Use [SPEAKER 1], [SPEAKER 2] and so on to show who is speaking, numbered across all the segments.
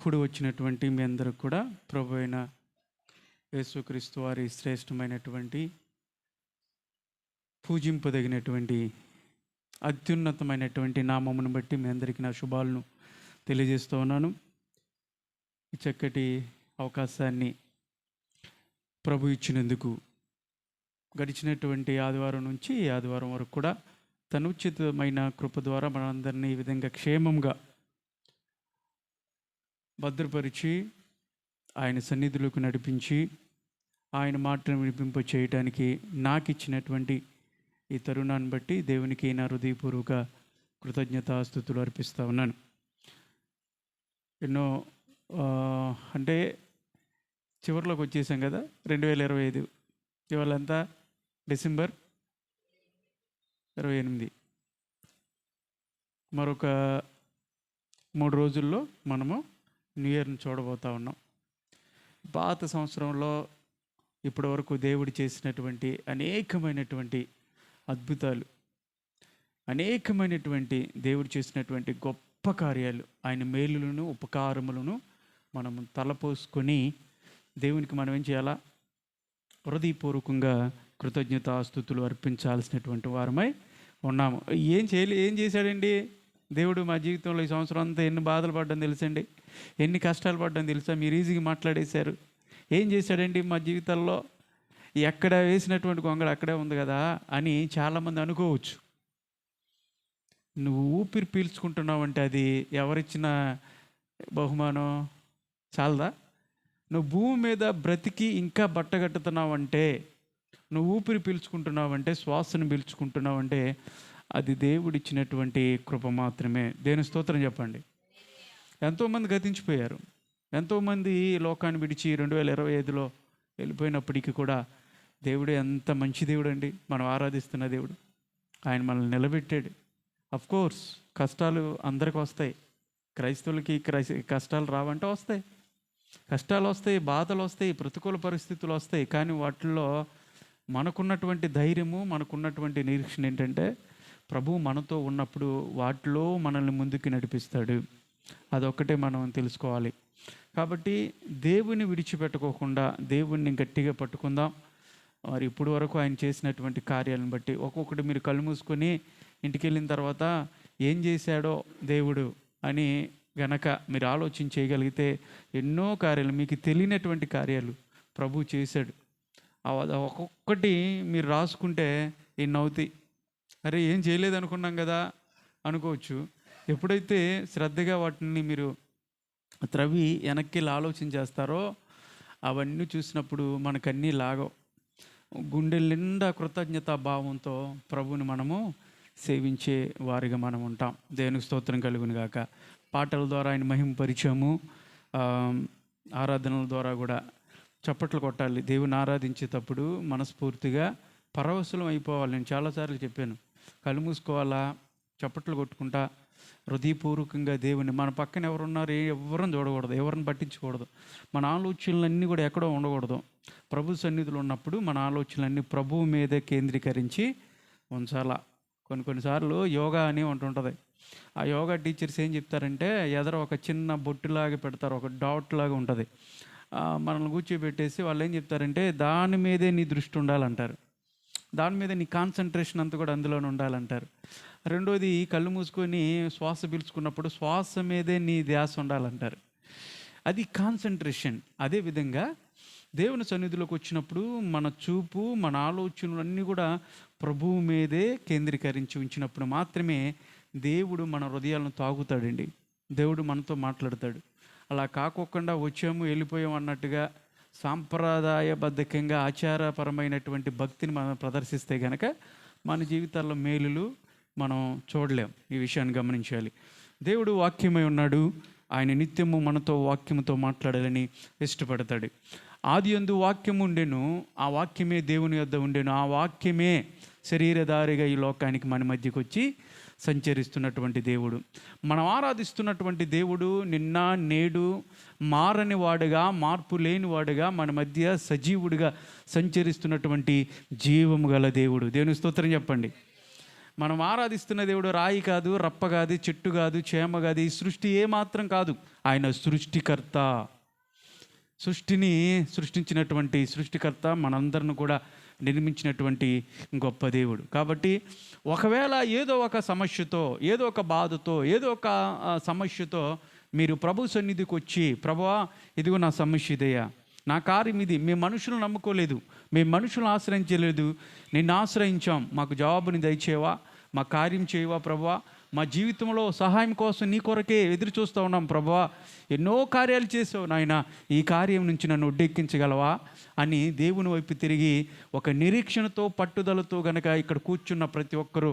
[SPEAKER 1] కూడి వచ్చినటువంటి మీ అందరికి కూడా ప్రభు అయిన యేసుక్రీస్తు వారి శ్రేష్టమైనటువంటి పూజింపదగినటువంటి అత్యున్నతమైనటువంటి నామమును బట్టి మీ అందరికీ నా శుభాలను తెలియజేస్తూ ఉన్నాను. ఈ చక్కటి అవకాశాన్ని ప్రభు ఇచ్చినందుకు గడిచినటువంటి ఆదివారం నుంచి ఈ ఆదివారం వరకు కూడా తన ఉచితమైన కృప ద్వారా మనందరినీ ఈ విధంగా క్షేమంగా భద్రపరిచి ఆయన సన్నిధిలోకి నడిపించి ఆయన మాటను వినిపింప చేయడానికి నాకు ఇచ్చినటువంటి ఈ తరుణాన్ని బట్టి దేవునికి నా హృదయపూర్వక కృతజ్ఞతాస్తుతులు అర్పిస్తూ ఉన్నాను. ఎన్నో అంటే చివరిలోకి వచ్చేసాం కదా, 2025 ఇవాళ అంతా డిసెంబర్ 28. మరొక 3 రోజుల్లో మనము న్యూ ఇయర్ని చూడబోతూ ఉన్నాం. పాత సంవత్సరంలో ఇప్పటి వరకు దేవుడు చేసినటువంటి అనేకమైనటువంటి అద్భుతాలు, అనేకమైనటువంటి దేవుడు చేసినటువంటి గొప్ప కార్యాలు, ఆయన మేలులను ఉపకారములను మనం తలపోసుకొని దేవునికి మనం ఏం చేయాలా? హృదయపూర్వకంగా కృతజ్ఞతాస్తుతులు అర్పించాల్సినటువంటి వారమై ఉన్నాము. ఏం చేశాడండి దేవుడు మా జీవితంలో? ఈ సంవత్సరం అంతా ఎన్ని బాధలు పడ్డం తెలుసండి, ఎన్ని కష్టాలు పడ్డం తెలుసా? మీరు ఈజీగా మాట్లాడేశారు. ఏం చేశాడండి మా జీవితాల్లో? ఎక్కడ వేసినటువంటి గొంగళ అక్కడే ఉంది కదా అని చాలామంది అనుకోవచ్చు. నువ్వు ఊపిరి పీల్చుకుంటున్నావంటే అది ఎవరిచ్చిన బహుమానం చాలదా? నువ్వు భూమి మీద బ్రతికి ఇంకా బట్టగట్టుతున్నావంటే, నువ్వు ఊపిరి పీల్చుకుంటున్నావంటే, శ్వాసను పీల్చుకుంటున్నావంటే అది దేవుడిచ్చినటువంటి కృప మాత్రమే. దేవుని స్తోత్రం చెప్పండి. ఎంతోమంది గతించిపోయారు, ఎంతోమంది లోకాన్ని విడిచి 2025లో వెళ్ళిపోయినప్పటికీ కూడా దేవుడు ఎంత మంచి దేవుడు అండి, మనం ఆరాధిస్తున్న దేవుడు. ఆయన మనల్ని నిలబెట్టాడు. అఫ్కోర్స్ కష్టాలు అందరికి వస్తాయి, క్రైస్తవులకి కష్టాలు రావంటే వస్తాయి, కష్టాలు వస్తాయి, బాధలు వస్తాయి, ప్రతికూల పరిస్థితులు వస్తాయి. కానీ వాటిల్లో మనకున్నటువంటి ధైర్యము, మనకున్నటువంటి నిరీక్షణ ఏంటంటే ప్రభువు మనతో ఉన్నప్పుడు వాటిలో మనల్ని ముందుకు నడిపిస్తాడు. అదొక్కటే మనం తెలుసుకోవాలి. కాబట్టి దేవుని విడిచిపెట్టుకోకుండా దేవుణ్ణి గట్టిగా పట్టుకుందాం. మరి ఇప్పుడు వరకు ఆయన చేసినటువంటి కార్యాలను బట్టి ఒక్కొక్కటి మీరు కళ్ళు మూసుకొని ఇంటికి వెళ్ళిన తర్వాత ఏం చేశాడో దేవుడు అని గనక మీరు ఆలోచన చేయగలిగితే ఎన్నో కార్యాలు, మీకు తెలియనటువంటి కార్యాలు ప్రభు చేశాడు. ఒక్కొక్కటి మీరు రాసుకుంటే ఎన్ని అవుతాయి. అరే ఏం చేయలేదు అనుకున్నాం కదా అనుకోవచ్చు. ఎప్పుడైతే శ్రద్ధగా వాటిని మీరు త్రవి వెనక్కి ఆలోచన చేస్తారో అవన్నీ చూసినప్పుడు మనకన్నీ లాగవు. గుండె నిండా కృతజ్ఞతా భావంతో ప్రభుని మనము సేవించే వారిగా మనం ఉంటాం. దేవునికి స్తోత్రం కలుగును గాక. పాటల ద్వారా ఆయన మహిమపరిచాము, ఆరాధనల ద్వారా కూడా చప్పట్లు కొట్టాలి. దేవుని ఆరాధించేటప్పుడు మనస్ఫూర్తిగా పరవశులం అయిపోవాలి. నేను చాలాసార్లు చెప్పాను, కళ్ళు మూసుకోవాలా, చప్పట్లు కొట్టుకుంటా హృదయపూర్వకంగా దేవుని. మన పక్కన ఎవరున్నారు ఎవరిని చూడకూడదు, ఎవరిని పట్టించకూడదు, మన ఆలోచనలన్నీ కూడా ఎక్కడో ఉండకూడదు. ప్రభు సన్నిధిలో ఉన్నప్పుడు మన ఆలోచనలన్నీ ప్రభువు మీదే కేంద్రీకరించి ఉంచాలా. కొన్నిసార్లు యోగా అని ఉంటుంటుంది. ఆ యోగా టీచర్స్ ఏం చెప్తారంటే ఎదర ఒక చిన్న బొట్టులాగా పెడతారు, ఒక డాట్ లాగా ఉంటుంది. మనల్ని కూర్చోబెట్టేసి వాళ్ళు ఏం చెప్తారంటే దాని మీదే నీ దృష్టి ఉండాలంటారు, దాని మీద నీ కాన్సన్ట్రేషన్ అంతా కూడా అందులోనే ఉండాలంటారు. రెండోది, కళ్ళు మూసుకొని శ్వాస పీల్చుకున్నప్పుడు శ్వాస మీదే నీ ధ్యాస ఉండాలంటారు. అది కాన్సన్ట్రేషన్. అదేవిధంగా దేవుని సన్నిధిలోకి వచ్చినప్పుడు మన చూపు, మన ఆలోచనలు అన్నీ కూడా ప్రభువు మీదే కేంద్రీకరించి ఉంచినప్పుడు మాత్రమే దేవుడు మన హృదయాలను తాగుతాడండి. దేవుడు మనతో మాట్లాడతాడు. అలా కాకోకుండా వచ్చాము వెళ్ళిపోయాం అన్నట్టుగా సాంప్రదాయబద్ధకంగా ఆచారపరమైనటువంటి భక్తిని మనం ప్రదర్శిస్తే కనుక మన జీవితాల్లో మేలులు మనం చూడలేం. ఈ విషయాన్ని గమనించాలి. దేవుడు వాక్యమై ఉన్నాడు. ఆయన నిత్యము మనతో వాక్యముతో మాట్లాడాలని ఇష్టపడతాడు. ఆదియందు వాక్యము ఉండెను, ఆ వాక్యమే దేవుని యొద్ద ఉండెను, ఆ వాక్యమే శరీరధారిగా ఈ లోకానికి మన మధ్యకు వచ్చి సంచరిస్తున్నటువంటి దేవుడు. మనం ఆరాధిస్తున్నటువంటి దేవుడు నిన్న నేడు మారని వాడుగా, మార్పు లేని వాడుగా మన మధ్య సజీవుడిగా సంచరిస్తున్నటువంటి జీవము గల దేవుడు. దేవుని స్తోత్రం చెప్పండి. మనం ఆరాధిస్తున్న దేవుడు రాయి కాదు, రప్ప కాదు, చెట్టు కాదు, చేమ కాదు, ఈ సృష్టి ఏమాత్రం కాదు. ఆయన సృష్టికర్త. సృష్టిని సృష్టించినటువంటి సృష్టికర్త, మనందరిని కూడా నిర్మించినటువంటి గొప్ప దేవుడు. కాబట్టి ఒకవేళ ఏదో ఒక సమస్యతో, ఏదో ఒక బాధతో, ఏదో ఒక సమస్యతో మీరు ప్రభు సన్నిధికి వచ్చి, ప్రభువా ఇదిగో నా సమస్య ఇదయ్యా, నా కార్యం ఇది, మేము మనుషులను నమ్ముకోలేదు, మేము మనుషులను ఆశ్రయించలేదు, నిన్ను ఆశ్రయించాం, మాకు జవాబుని దయచేవా, మా కార్యం చేయవా ప్రభువా, మా జీవితంలో సహాయం కోసం నీ కొరకే ఎదురు చూస్తూ ఉన్నాం ప్రభువా, ఎన్నో కార్యాలు చేసావు నాయన, ఈ కార్యం నుంచి నన్ను ఒడ్డెక్కించగలవా అని దేవుని వైపు తిరిగి ఒక నిరీక్షణతో, పట్టుదలతో గనక ఇక్కడ కూర్చున్న ప్రతి ఒక్కరూ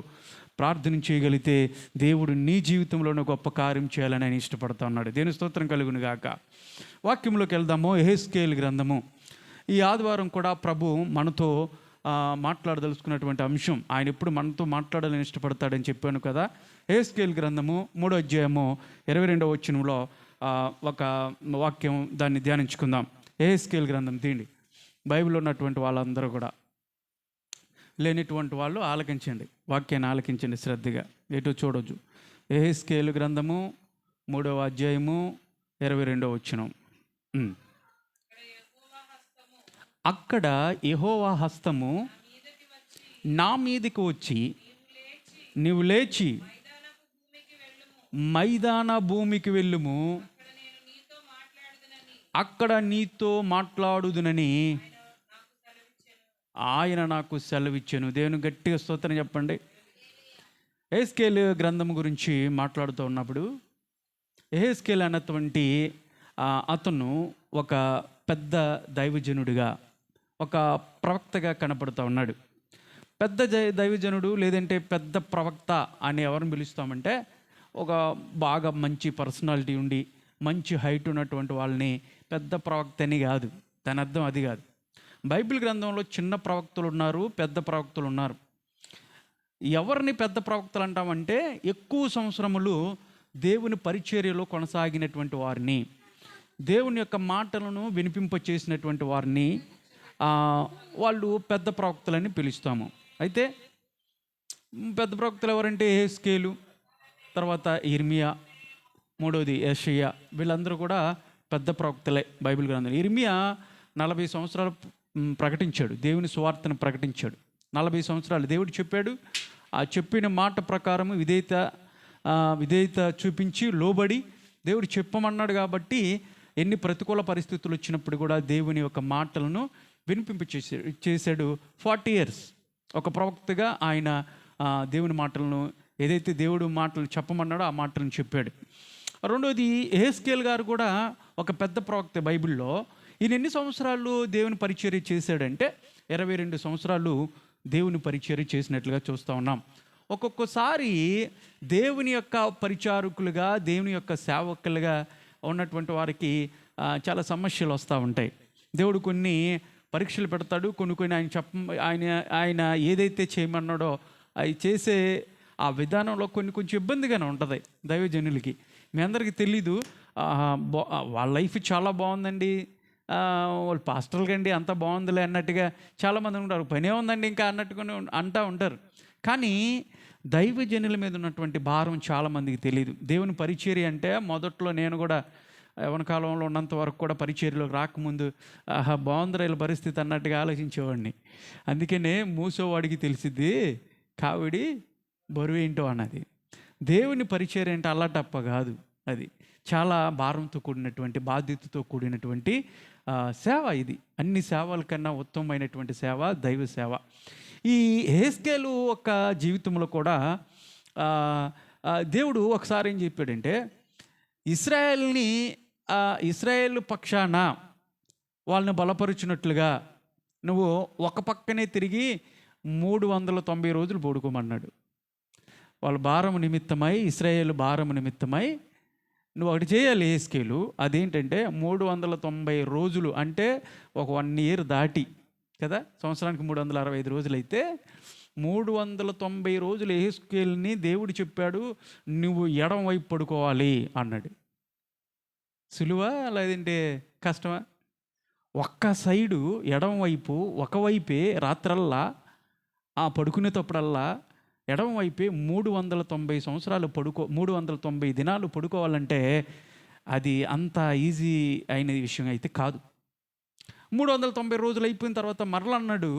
[SPEAKER 1] ప్రార్థన చేయగలిగితే దేవుడు నీ జీవితంలోనే గొప్ప కార్యం చేయాలని ఆయన ఇష్టపడుతూ ఉన్నాడు. దేవుని స్తోత్రం కలుగును గాక. వాక్యంలోకి వెళ్దాము. యెహెజ్కేలు గ్రంథము. ఈ ఆదివారం కూడా ప్రభు మనతో మాట్లాడదలుచుకున్నటువంటి అంశం, ఆయన ఎప్పుడు మనతో మాట్లాడాలని ఇష్టపడతాడని చెప్పాను కదా. యెహెజ్కేలు గ్రంథము 3వ అధ్యాయము 22వ వచనంలో ఒక వాక్యం, దాన్ని ధ్యానించుకుందాం. యెహెజ్కేలు గ్రంథం తీయండి. బైబిల్లో ఉన్నటువంటి వాళ్ళందరూ కూడా, లేనిటువంటి వాళ్ళు ఆలకించండి, వాక్యాన్ని ఆలకించండి శ్రద్ధగా, ఎటు చూడొచ్చు. యెహెజ్కేలు గ్రంథము 3వ అధ్యాయము 22వ వచనం. అక్కడ యెహోవా హస్తము నా మీదకి వచ్చి, నీవు లేచి మైదాన భూమికి వెళ్ళుము, అక్కడ నీతో మాట్లాడుదునని ఆయన నాకు సెలవిచ్చాను. దేవుని గట్టిగా స్తోత్రం చెప్పండి. యెహెజ్కేలు గ్రంథం గురించి మాట్లాడుతూ ఉన్నప్పుడు, యెహెజ్కేలు అన్నటువంటి అతను ఒక పెద్ద దైవజనుడిగా, ఒక ప్రవక్తగా కనపడుతూ ఉన్నాడు. పెద్ద దైవజనుడు లేదంటే పెద్ద ప్రవక్త అని ఎవరిని పిలుస్తామంటే, ఒక బాగా మంచి పర్సనాలిటీ ఉండి మంచి హైట్ ఉన్నటువంటి వాళ్ళని పెద్ద ప్రవక్త అని కాదు. దాని అర్థం అది కాదు. బైబిల్ గ్రంథంలో చిన్న ప్రవక్తలు ఉన్నారు, పెద్ద ప్రవక్తలు ఉన్నారు. ఎవరిని పెద్ద ప్రవక్తలు అంటామంటే, ఎక్కువ సంవత్సరములు దేవుని పరిచర్యలో కొనసాగినటువంటి వారిని, దేవుని యొక్క మాటలను వినిపింపచేసినటువంటి వారిని వాళ్ళు పెద్ద ప్రవక్తలని పిలుస్తాము. అయితే పెద్ద ప్రవక్తలు ఎవరంటే యెహెజ్కేలు, తర్వాత ఇర్మియా, మూడోది యెషయా, వీళ్ళందరూ కూడా పెద్ద ప్రవక్తలే బైబిల్ గ్రంథంలో. ఇర్మియా 40 సంవత్సరాలు ప్రకటించాడు, దేవుని సువార్తను ప్రకటించాడు. 40 సంవత్సరాలు దేవుడు చెప్పాడు. ఆ చెప్పిన మాట ప్రకారము విధేయత చూపించి లోబడి దేవుడు చెప్పమన్నాడు. కాబట్టి ఎన్ని ప్రతికూల పరిస్థితులు వచ్చినప్పుడు కూడా దేవుని యొక్క మాటలను చేశాడు. 40 years ఒక ప్రవక్తగా ఆయన దేవుని మాటలను, ఏదైతే దేవుడు మాటలు చెప్పమన్నాడో ఆ మాటలను చెప్పాడు. రెండోది, యెహెజ్కేలు గారు కూడా ఒక పెద్ద ప్రవక్త బైబిల్లో. ఈయన ఎన్ని సంవత్సరాలు దేవుని పరిచర్య చేశాడంటే 22 సంవత్సరాలు దేవుని పరిచర్య చేసినట్లుగా చూస్తూ ఉన్నాం. ఒక్కొక్కసారి దేవుని యొక్క పరిచారకులుగా, దేవుని యొక్క సేవకులుగా ఉన్నటువంటి వారికి చాలా సమస్యలు వస్తూ ఉంటాయి. దేవుడు కొన్ని పరీక్షలు పెడతాడు, కొన్ని ఆయన ఏదైతే చేయమన్నాడో అవి చేసే ఆ విధానంలో కొంచెం ఇబ్బందిగానే ఉంటుంది దైవజనులకి. మీ అందరికీ తెలీదు, వాళ్ళ లైఫ్ చాలా బాగుందండి, వాళ్ళు పాస్టర్లు అండి అంత బాగుందిలే అన్నట్టుగా చాలామంది ఉంటారు. పనే ఉందండి ఇంకా అన్నట్టుగా అంటూ ఉంటారు. కానీ దైవజనుల మీద ఉన్నటువంటి భారం చాలామందికి తెలియదు. దేవుని పరిచర్య అంటే మొదట్లో నేను కూడా యవ్వన కాలంలో ఉన్నంత వరకు కూడా పరిచర్యలోకి రాకముందు బాగుందిరా వీళ్ళ పరిస్థితి అన్నట్టుగా ఆలోచించేవాడిని. అందుకనే మూసేవాడికి తెలిసిద్ది కావిడి బరువేంటో అన్నది. దేవుని పరిచర్య అంటే అల్లాటప్ప కాదు, అది చాలా భారంతో కూడినటువంటి, బాధ్యతతో కూడినటువంటి సేవ. ఇది అన్ని సేవల కన్నా ఉత్తమమైనటువంటి సేవ దైవ సేవ. ఈ యెహెజ్కేలు ఒక జీవితంలో కూడా దేవుడు ఒకసారి ఏం చెప్పాడంటే, ఇశ్రాయేల్ పక్షాన వాళ్ళని బలపరుచినట్లుగా నువ్వు ఒక పక్కనే తిరిగి 390 రోజులు పడుకోమన్నాడు. వాళ్ళ భారము నిమిత్తమై, ఇశ్రాయేలు భారము నిమిత్తమై నువ్వు ఒకటి చేయాలి యెహెజ్కేలు. అదేంటంటే 390 రోజులు అంటే ఒక 1 year దాటి కదా, సంవత్సరానికి 365 రోజులు అయితే 390 రోజులు యెహెజ్కేలుని దేవుడు చెప్పాడు, నువ్వు ఎడం వైపు పడుకోవాలి అన్నాడు. సులువా లేదంటే కష్టమా? ఒక్క సైడు ఎడం వైపు, ఒకవైపే రాత్రల్లా పడుకునేటప్పుడల్లా ఎడమ వైపే 390 సంవత్సరాలు 390 దినాలు పడుకోవాలంటే అది అంత ఈజీ అయిన విషయం అయితే కాదు. 390 రోజులు అయిపోయిన తర్వాత మరలా అన్నాడు,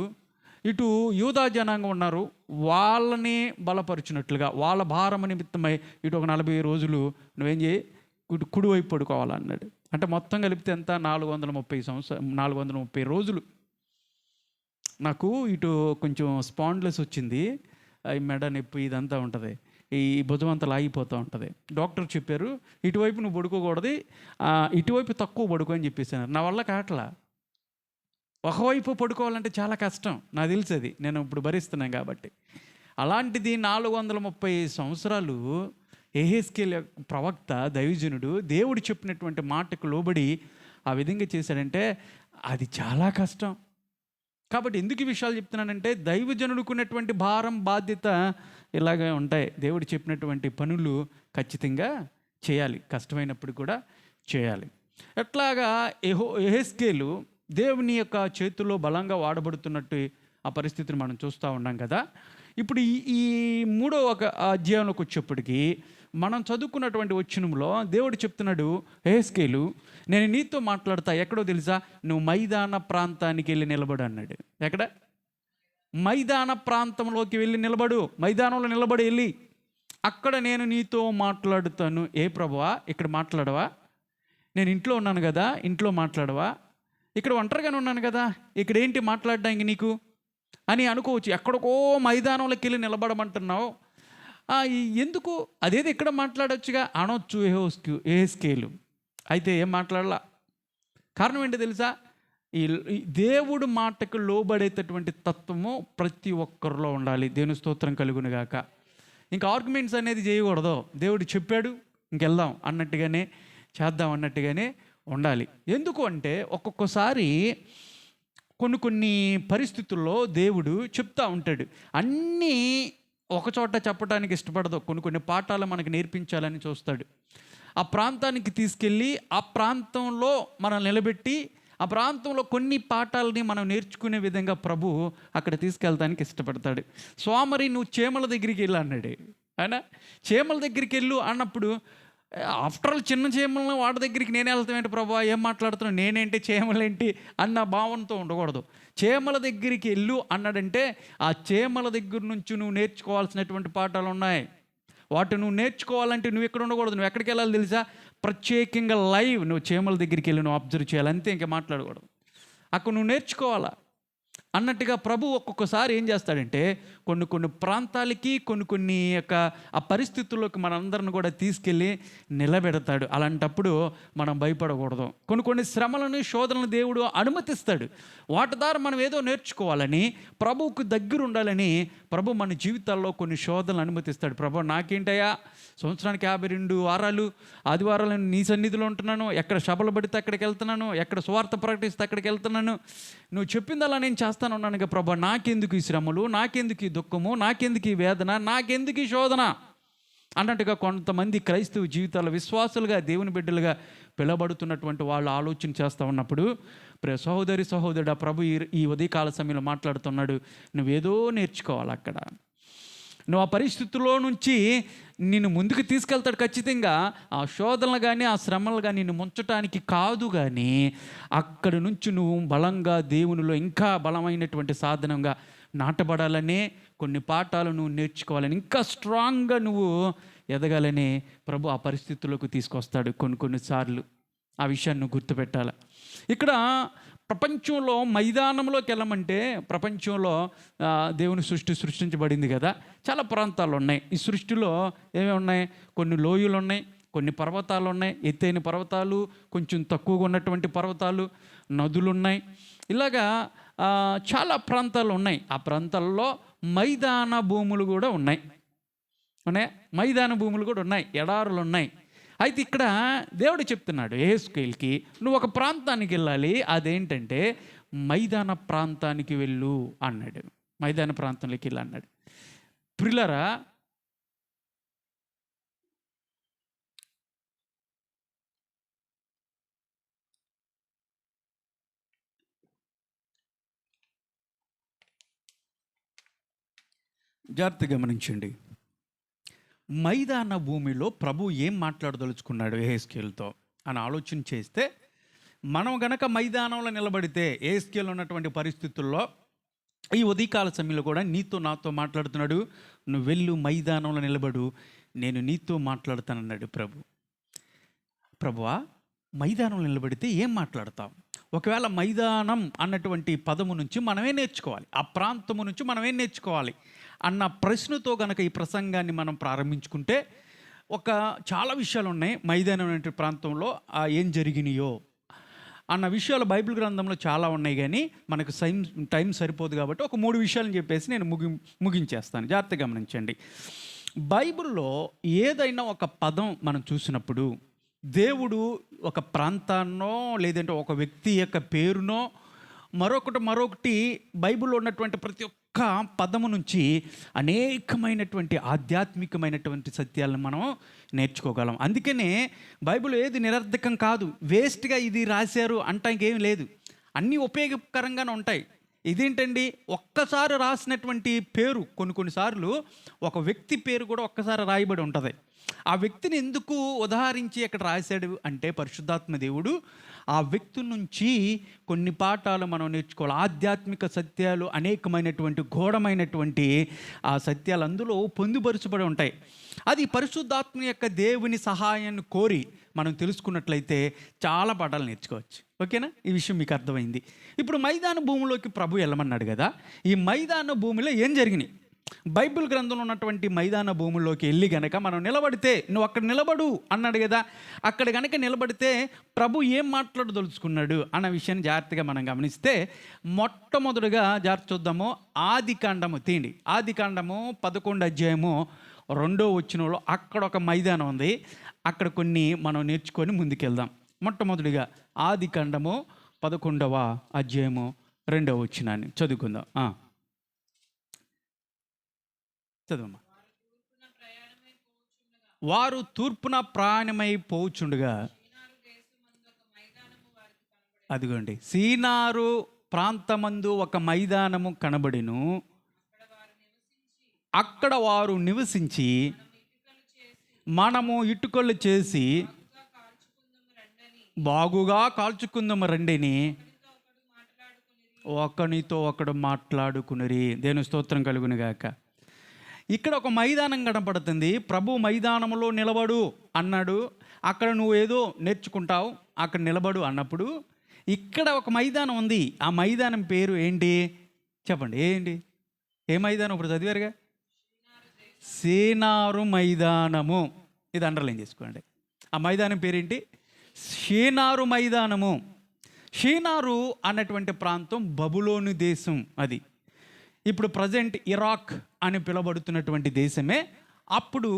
[SPEAKER 1] ఇటు యూదా జనాంగం ఉన్నారు, వాళ్ళని బలపరిచినట్లుగా వాళ్ళ భారం నిమిత్తమై ఇటు ఒక 40 రోజులు నువ్వేం చేయి, కుడివైపు పడుకోవాలన్నాడు. అంటే మొత్తం కలిపితే ఎంత, 430 రోజులు. నాకు ఇటు కొంచెం స్పాండ్లెస్ వచ్చింది, ఈ మెడ నొప్పి ఇదంతా ఉంటుంది, ఈ భుజం అంతా లాగిపోతూ ఉంటుంది. డాక్టర్ చెప్పారు ఇటువైపు నువ్వు పడుకోకూడదు, ఇటువైపు తక్కువ పడుకో అని చెప్పేసాను. నా వల్ల కావట్లా, ఒకవైపు పడుకోవాలంటే చాలా కష్టం, నాకు తెలుసు, అది నేను ఇప్పుడు భరిస్తున్నాను కాబట్టి. అలాంటిది 430 సంవత్సరాలు యెహెజ్కేలు ప్రవక్త, దైవజనుడు దేవుడు చెప్పినటువంటి మాటకు లోబడి ఆ విధంగా చేశాడంటే అది చాలా కష్టం. కాబట్టి ఎందుకు ఈ విషయాలు చెప్తున్నానంటే, దైవజనుడుకున్నటువంటి భారం, బాధ్యత ఇలాగే ఉంటాయి. దేవుడు చెప్పినటువంటి పనులు ఖచ్చితంగా చేయాలి, కష్టమైనప్పుడు కూడా చేయాలి. ఎట్లాగా యెహెజ్కేలు దేవుని యొక్క చేతుల్లో బలంగా వాడబడుతున్నట్టు ఆ పరిస్థితిని మనం చూస్తూ ఉన్నాం కదా. ఇప్పుడు ఈ 3వ అధ్యాయంలోకి వచ్చేప్పటికీ మనం చదువుకున్నటువంటి వచనంలో దేవుడు చెప్తున్నాడు, యెహెజ్కేలు నేను నీతో మాట్లాడతా, ఎక్కడో తెలుసా, నువ్వు మైదాన ప్రాంతానికి వెళ్ళి నిలబడు అన్నాడు. ఎక్కడ? మైదాన ప్రాంతంలోకి వెళ్ళి నిలబడు, మైదానంలో నిలబడి వెళ్ళి అక్కడ నేను నీతో మాట్లాడుతాను. ఏ ప్రభువా, ఇక్కడ మాట్లాడవా? నేను ఇంట్లో ఉన్నాను కదా, ఇంట్లో మాట్లాడవా? ఇక్కడ ఒంటరిగానే ఉన్నాను కదా, ఇక్కడ ఏంటి మాట్లాడడానికి నీకు అని అనుకోవచ్చు. ఎక్కడికో మైదానంలోకి వెళ్ళి నిలబడమంటున్నావు, ఎందుకు? అదేది ఇక్కడ మాట్లాడొచ్చుగా అనొచ్చు యెహెజ్కేలు. అయితే ఏం మాట్లాడలా. కారణం ఏంటో తెలుసా? ఈ దేవుడు మాటకు లోబడేటటువంటి తత్వము ప్రతి ఒక్కరిలో ఉండాలి. దేవుని స్తోత్రం కలుగును గాక. ఇంకా ఆర్గ్యుమెంట్స్ అనేది చేయకూడదు. దేవుడు చెప్పాడు, ఇంకెళ్దాం అన్నట్టుగానే చేద్దాం అన్నట్టుగానే ఉండాలి. ఎందుకు అంటే ఒక్కొక్కసారి కొన్ని పరిస్థితుల్లో దేవుడు చెప్తా ఉంటాడు, అన్నీ ఒకచోట చెప్పడానికి ఇష్టపడదు. కొన్ని పాఠాలు మనకు నేర్పించాలని చూస్తాడు. ఆ ప్రాంతానికి తీసుకెళ్ళి ఆ ప్రాంతంలో మనం నిలబెట్టి ఆ ప్రాంతంలో కొన్ని పాఠాలని మనం నేర్చుకునే విధంగా ప్రభు అక్కడ తీసుకెళ్తానికి ఇష్టపడతాడు. సోమరి నువ్వు చీమల దగ్గరికి వెళ్ళు అన్నాడు. అయినా చీమల దగ్గరికి వెళ్ళు అన్నప్పుడు, ఆఫ్టర్ ఆల్ చిన్న చీమలను వాడి దగ్గరికి నేను వెళ్తామేంటి ప్రభు, ఏం మాట్లాడుతున్నాను, నేనేంటి చీమలేంటి అన్న భావనతో ఉండకూడదు. చీమల దగ్గరికి వెళ్ళు అన్నాడంటే ఆ చీమల దగ్గర నుంచి నువ్వు నేర్చుకోవాల్సినటువంటి పాఠాలు ఉన్నాయి. వాటి నువ్వు నేర్చుకోవాలంటే నువ్వు ఎక్కడ ఉండకూడదు, నువ్వు ఎక్కడికి వెళ్ళాలి తెలుసా? ప్రత్యేకంగా లైవ్ నువ్వు చీమల దగ్గరికి వెళ్ళి నువ్వు అబ్జర్వ్ చేయాలి, అంతే, ఇంకా మాట్లాడకూడదు. అక్కడ నువ్వు నేర్చుకోవాలా అన్నట్టుగా ప్రభు ఒక్కొక్కసారి ఏం చేస్తాడంటే కొన్ని ప్రాంతాలకి కొన్ని యొక్క ఆ పరిస్థితుల్లోకి మనందరిని కూడా తీసుకెళ్ళి నిలబెడతాడు. అలాంటప్పుడు మనం భయపడకూడదు. కొన్ని శ్రమలను, శోధనలను దేవుడు అనుమతిస్తాడు. వాటి ద్వారా మనం ఏదో నేర్చుకోవాలని, ప్రభువుకు దగ్గర ఉండాలని ప్రభు మన జీవితాల్లో కొన్ని శోధనలు అనుమతిస్తాడు. ప్రభు నాకేంటయ్యా, సంవత్సరానికి 52 వారాలు ఆదివారాలు నీ సన్నిధిలో ఉంటున్నాను, ఎక్కడ సభలు పడితే అక్కడికి వెళ్తున్నాను, ఎక్కడ సువార్త ప్రకటిస్తే అక్కడికి వెళ్తున్నాను, నువ్వు చెప్పిందలా నేను చేస్తాను ఉన్నానుగా ప్రభు, నాకెందుకు ఈ శ్రమలు, నాకెందుకు ఈ దుఃఖము, నాకెందుకు ఈ వేదన, నాకెందుకు ఈ శోధన అన్నట్టుగా కొంతమంది క్రైస్తవ జీవితాల విశ్వాసులుగా, దేవుని బిడ్డలుగా పిలబడుతున్నటువంటి వాళ్ళు ఆలోచన చేస్తూ ఉన్నప్పుడు, సహోదరుడా, ప్రభు ఈ ఉదయకాల సమయంలో మాట్లాడుతున్నాడు, నువ్వేదో నేర్చుకోవాలి అక్కడ. నువ్వు ఆ పరిస్థితుల్లో నుంచి నిన్ను ముందుకు తీసుకెళ్తాడు ఖచ్చితంగా. ఆ శోధనలు కానీ ఆ శ్రమలు కానీ నిన్ను ముంచటానికి కాదు, కానీ అక్కడి నుంచి నువ్వు బలంగా దేవునిలో ఇంకా బలమైనటువంటి సాధనంగా నాటబడాలనే కొన్ని పాఠాలు నువ్వు నేర్చుకోవాలని, ఇంకా స్ట్రాంగ్గా నువ్వు ఎదగాలని ప్రభు ఆ పరిస్థితుల్లోకి తీసుకొస్తాడు కొన్నిసార్లు. ఆ విషయాన్ని నువ్వు గుర్తుపెట్టాలి. ఇక్కడ ప్రపంచంలో మైదానంలోకి వెళ్ళమంటే, ప్రపంచంలో దేవుని సృష్టించబడింది కదా, చాలా ప్రాంతాలు ఉన్నాయి. ఈ సృష్టిలో ఏమేమి ఉన్నాయి? కొన్ని లోయలు ఉన్నాయి, కొన్ని పర్వతాలు ఉన్నాయి, ఎత్తైన పర్వతాలు, కొంచెం తక్కువగా ఉన్నటువంటి పర్వతాలు, నదులు ఉన్నాయి. ఇలాగా చాలా ప్రాంతాలు ఉన్నాయి. ఆ ప్రాంతాల్లో మైదాన భూములు కూడా ఉన్నాయి. మైదాన భూములు కూడా ఉన్నాయి, ఎడారులు ఉన్నాయి. అయితే ఇక్కడ దేవుడు చెప్తున్నాడు యెహెజ్కేలుకి, నువ్వు ఒక ప్రాంతానికి వెళ్ళాలి, అదేంటంటే మైదాన ప్రాంతానికి వెళ్ళు అన్నాడు. మైదాన ప్రాంతంలోకి వెళ్ళి అన్నాడు. ప్రియులారా, జాగ్రత్తగా గమనించండి. మైదాన భూమిలో ప్రభు ఏం మాట్లాడదలుచుకున్నాడు యెహెజ్కేలుతో? అని ఆలోచన చేస్తే, మనం గనక మైదానంలో నిలబడితే ఏస్కేల్ ఉన్నటువంటి పరిస్థితుల్లో ఈ ఉదయకాల సమయంలో కూడా నీతో నాతో మాట్లాడుతున్నాడు. నువ్వు వెళ్ళు మైదానంలో నిలబడు, నేను నీతో మాట్లాడుతానన్నాడు ప్రభువా మైదానంలో నిలబడితే ఏం మాట్లాడతావు? ఒకవేళ మైదానం అన్నటువంటి పదము నుంచి మనమే నేర్చుకోవాలి, ఆ ప్రాంతము నుంచి మనమే నేర్చుకోవాలి అన్న ప్రశ్నతో కనుక ఈ ప్రసంగాన్ని మనం ప్రారంభించుకుంటే చాలా విషయాలు ఉన్నాయి మైదానం అనే ప్రాంతంలో ఏం జరిగినాయో అన్న విషయాలు బైబిల్ గ్రంథంలో చాలా ఉన్నాయి. కానీ మనకు టైం సరిపోదు కాబట్టి ఒక 3 విషయాలను చెప్పేసి నేను ముగించేస్తాను. జాగ్రత్తగా గమనించండి. బైబిల్లో ఏదైనా ఒక పదం మనం చూసినప్పుడు దేవుడు ఒక ప్రాంతాన్నో లేదంటే ఒక వ్యక్తి యొక్క పేరునో మరొకటి బైబిల్లో ఉన్నటువంటి ప్రతి ఒక్క పదము నుంచి అనేకమైనటువంటి ఆధ్యాత్మికమైనటువంటి సత్యాలను మనం నేర్చుకోగలం. అందుకనే బైబిల్ ఏది నిరర్ధకం కాదు, వేస్ట్గా ఇది రాశారు అంటానికి ఏం లేదు, అన్నీ ఉపయోగకరంగానే ఉంటాయి. ఇదేంటండి, ఒక్కసారి రాసినటువంటి పేరు కొన్నిసార్లు ఒక వ్యక్తి పేరు కూడా ఒక్కసారి రాయబడి ఉంటుంది. ఆ వ్యక్తిని ఎందుకు ఉదాహరించి అక్కడ రాశాడు అంటే పరిశుద్ధాత్మ దేవుడు ఆ వ్యక్తి నుంచి కొన్ని పాఠాలు మనం నేర్చుకోవాలి. ఆధ్యాత్మిక సత్యాలు అనేకమైనటువంటి ఘోరమైనటువంటి ఆ సత్యాలు అందులో పొందుపరచబడి ఉంటాయి. అది పరిశుద్ధాత్మ యొక్క దేవుని సహాయాన్ని కోరి మనం తెలుసుకున్నట్లయితే చాలా పాఠాలు నేర్చుకోవచ్చు. ఓకేనా? ఈ విషయం మీకు అర్థమైంది. ఇప్పుడు మైదాన భూమిలోకి ప్రభు వెళ్ళమన్నాడు కదా, ఈ మైదాన భూమిలో ఏం జరిగినాయి? బైబిల్ గ్రంథంలో ఉన్నటువంటి మైదాన భూముల్లోకి వెళ్ళి గనక మనం నిలబడితే, నువ్వు అక్కడ నిలబడు అన్నాడు కదా, అక్కడ గనక నిలబడితే ప్రభు ఏం మాట్లాడదలుచుకున్నాడు అన్న విషయాన్ని జాగ్రత్తగా మనం గమనిస్తే, మొట్టమొదటిగా జాగ్రత్త చూద్దాము. ఆదికాండము తీయండి. ఆదికాండము 11వ అధ్యాయము 2వ వచనంలో అక్కడ ఒక మైదానం ఉంది. అక్కడ కొన్ని మనం నేర్చుకొని ముందుకెళ్దాం. మొట్టమొదటిగా ఆదికాండము 11వ అధ్యాయము 2వ వచనాన్ని చదువుకుందాం. చదువమ్మా. వారు తూర్పున ప్రయాణమై పోచుండగా, అదిగోండి సీనారు ప్రాంతమందు ఒక మైదానము కనబడెను. అక్కడ వారు నివసించి మనము ఇటుకలు చేసి బాగుగా కాల్చుకుందాము రండిని ఒకనితో ఒకడు మాట్లాడుకునిరి. దేవుని స్తోత్రం కలుగును గాక. ఇక్కడ ఒక మైదానం కనపడుతుంది. ప్రభు మైదానంలో నిలబడు అన్నాడు. అక్కడ నువ్వు ఏదో నేర్చుకుంటావు, అక్కడ నిలబడు అన్నప్పుడు ఇక్కడ ఒక మైదానం ఉంది. ఆ మైదానం పేరు ఏంటి చెప్పండి? ఏంటి? ఏ మైదానం? ఇప్పుడు చదివారుగా, సీనారు మైదానము. ఇది అండర్లైన్ చేసుకోండి. ఆ మైదానం పేరేంటి? షీనారు మైదానము. షీనారు అన్నటువంటి ప్రాంతం బబులోను దేశం. అది ఇప్పుడు ప్రజెంట్ ఇరాక్ అని పిలువబడుతున్నటువంటి దేశమే అప్పుడు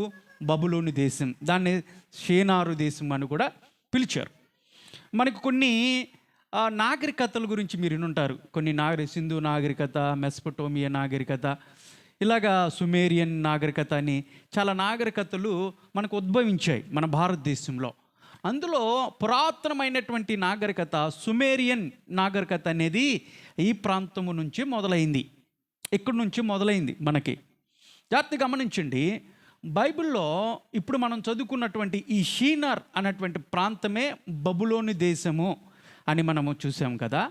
[SPEAKER 1] బబులోను దేశం. దాన్ని షీనారు దేశం అని కూడా పిలిచారు. మనకు కొన్ని నాగరికతల గురించి మీరు వినుంటారు. కొన్ని సింధు నాగరికత, మెసపటోమియా నాగరికత, ఇలాగా సుమేరియన్ నాగరికత అని చాలా నాగరికతలు మనకు ఉద్భవించాయి మన భారతదేశంలో. అందులో పురాతనమైనటువంటి నాగరికత సుమేరియన్ నాగరికత అనేది ఈ ప్రాంతము నుంచి మొదలైంది. ఇక్కడి నుంచి మొదలైంది మనకి. జాగ్రత్తగా గమనించండి. బైబిల్లో ఇప్పుడు మనం చదువుకున్నటువంటి ఈ షీనార్ అన్నటువంటి ప్రాంతమే బబులోని దేశము అని మనము చూసాం కదా.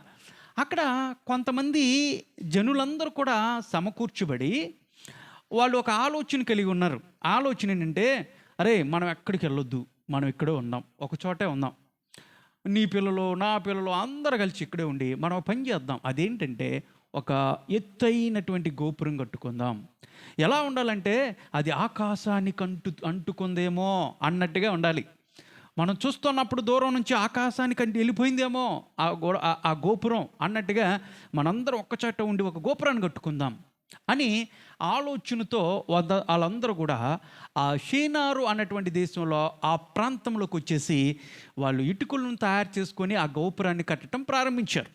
[SPEAKER 1] అక్కడ కొంతమంది జనులందరూ కూడా సమకూర్చబడి వాళ్ళు ఒక ఆలోచన కలిగి ఉన్నారు. ఆలోచన ఏంటంటే, అరే మనం ఎక్కడికి వెళ్ళొద్దు, మనం ఇక్కడే ఉందాం, ఒక చోటే ఉందాం, నీ పిల్లలు నా పిల్లలు అందరూ కలిసి ఇక్కడే ఉండి మనం పని చేద్దాం. అదేంటంటే ఒక ఎత్తైనటువంటి గోపురం కట్టుకుందాం. ఎలా ఉండాలంటే అది ఆకాశానికి అంటుకుందేమో అన్నట్టుగా ఉండాలి. మనం చూస్తున్నప్పుడు దూరం నుంచి ఆకాశానికి వెళ్ళిపోయిందేమో ఆ గోపురం అన్నట్టుగా మనందరం ఒక్కచోట ఉండి ఒక గోపురాన్ని కట్టుకుందాం అని ఆలోచనతో వాళ్ళందరూ కూడా ఆ షీనారు అన్నటువంటి దేశంలో ఆ ప్రాంతంలోకి వచ్చేసి వాళ్ళు ఇటుకలను తయారు చేసుకొని ఆ గోపురాన్ని కట్టడం ప్రారంభించారు.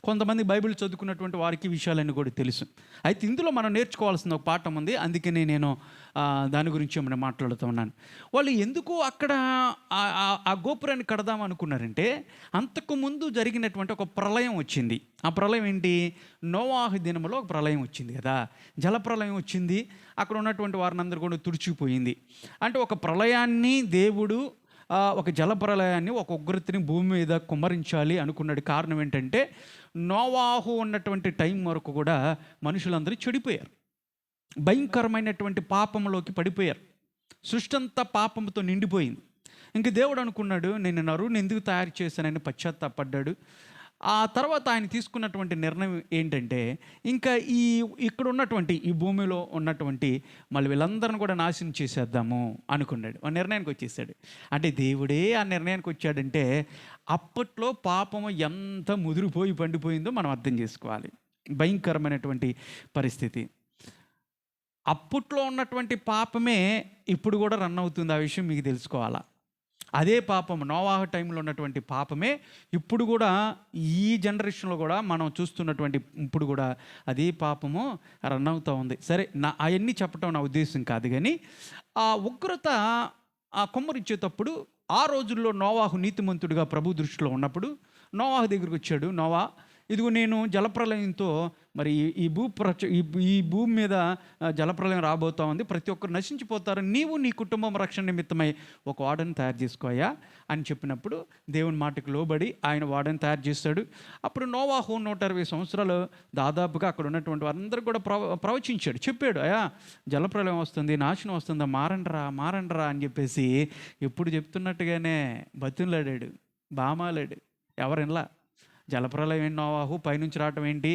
[SPEAKER 1] కొంతమంది బైబిల్ చదువుకున్నటువంటి వారికి విషయాలన్నీ కూడా తెలుసు. అయితే ఇందులో మనం నేర్చుకోవాల్సిన ఒక పాఠం ఉంది. అందుకనే నేను దాని గురించి ఏమైనా మాట్లాడుతున్నాను. వాళ్ళు ఎందుకు అక్కడ ఆ గోపురాన్ని కడదాం అనుకున్నారంటే, అంతకుముందు జరిగినటువంటి ఒక ప్రళయం వచ్చింది. ఆ ప్రళయం ఏంటి? నోవాహు దినములో ఒక ప్రళయం వచ్చింది కదా, జలప్రళయం వచ్చింది. అక్కడ ఉన్నటువంటి వారిని అందరూ కూడా తుడిచిపోయింది. అంటే ఒక ప్రళయాన్ని దేవుడు ఒక జలప్రలయాన్ని, ఒక ఉగ్రతని భూమి మీద కుమ్మరించాలి అనుకున్నాడు. కారణం ఏంటంటే నోవాహు ఉన్నటువంటి టైం వరకు కూడా మనుషులందరూ చెడిపోయారు, భయంకరమైనటువంటి పాపంలోకి పడిపోయారు. సృష్టి అంతా పాపంతో నిండిపోయింది. ఇంక దేవుడు అనుకున్నాడు, నేను నరుని ఎందుకు తయారు చేశానని పశ్చాత్తాపడ్డాడు. ఆ తర్వాత ఆయన తీసుకున్నటువంటి నిర్ణయం ఏంటంటే, ఇంకా ఇక్కడ ఉన్నటువంటి ఈ భూమిలో ఉన్నటువంటి మళ్ళీ వీళ్ళందరిని కూడా నాశనం చేసేద్దాము అనుకున్నాడు. ఆ నిర్ణయానికి వచ్చేసాడు. అంటే దేవుడే ఆ నిర్ణయానికి వచ్చాడంటే అప్పట్లో పాపము ఎంత ముదిరిపోయి పండిపోయిందో మనం అర్థం చేసుకోవాలి. భయంకరమైనటువంటి పరిస్థితి. అప్పట్లో ఉన్నటువంటి పాపమే ఇప్పుడు కూడా రన్ అవుతుంది. ఆ విషయం మీకు తెలుసుకోవాలా. అదే పాపం, నోవాహు టైంలో ఉన్నటువంటి పాపమే ఇప్పుడు కూడా ఈ జనరేషన్లో కూడా మనం చూస్తున్నటువంటి ఇప్పుడు కూడా అదే పాపము రన్ అవుతూ ఉంది. సరే, అవన్నీ చెప్పటం నా ఉద్దేశం కాదు. కానీ ఆ ఉగ్రత ఆ కొమ్మరిచ్చేటప్పుడు ఆ రోజుల్లో నోవాహు నీతిమంతుడిగా ప్రభు దృష్టిలో ఉన్నప్పుడు నోవాహు దగ్గరికి వచ్చాడు. నోవా, ఇదిగో నేను జలప్రలయంతో మరి ఈ భూమి మీద జలప్రలయం రాబోతా ఉంది, ప్రతి ఒక్కరు నశించిపోతారు, నీవు నీ కుటుంబం రక్షణ నిమిత్తమై ఒక వాడని తయారు చేసుకోయా అని చెప్పినప్పుడు దేవుని మాటకు లోబడి ఆయన వాడని తయారు చేస్తాడు. అప్పుడు నోవాహు 120 సంవత్సరాలు దాదాపుగా అక్కడ ఉన్నటువంటి వారందరూ కూడా ప్రవచించాడు, చెప్పాడు, అయా జలప్రలయం వస్తుంది, నాశనం వస్తుందా, మారండ్రా అని చెప్పేసి ఎప్పుడు చెప్తున్నట్టుగానే బతులాడాడు, బామాలాడు. ఎవరిలా జలప్రలయం ఏంటి, నోవాహు పైనుంచి రావటం ఏంటి,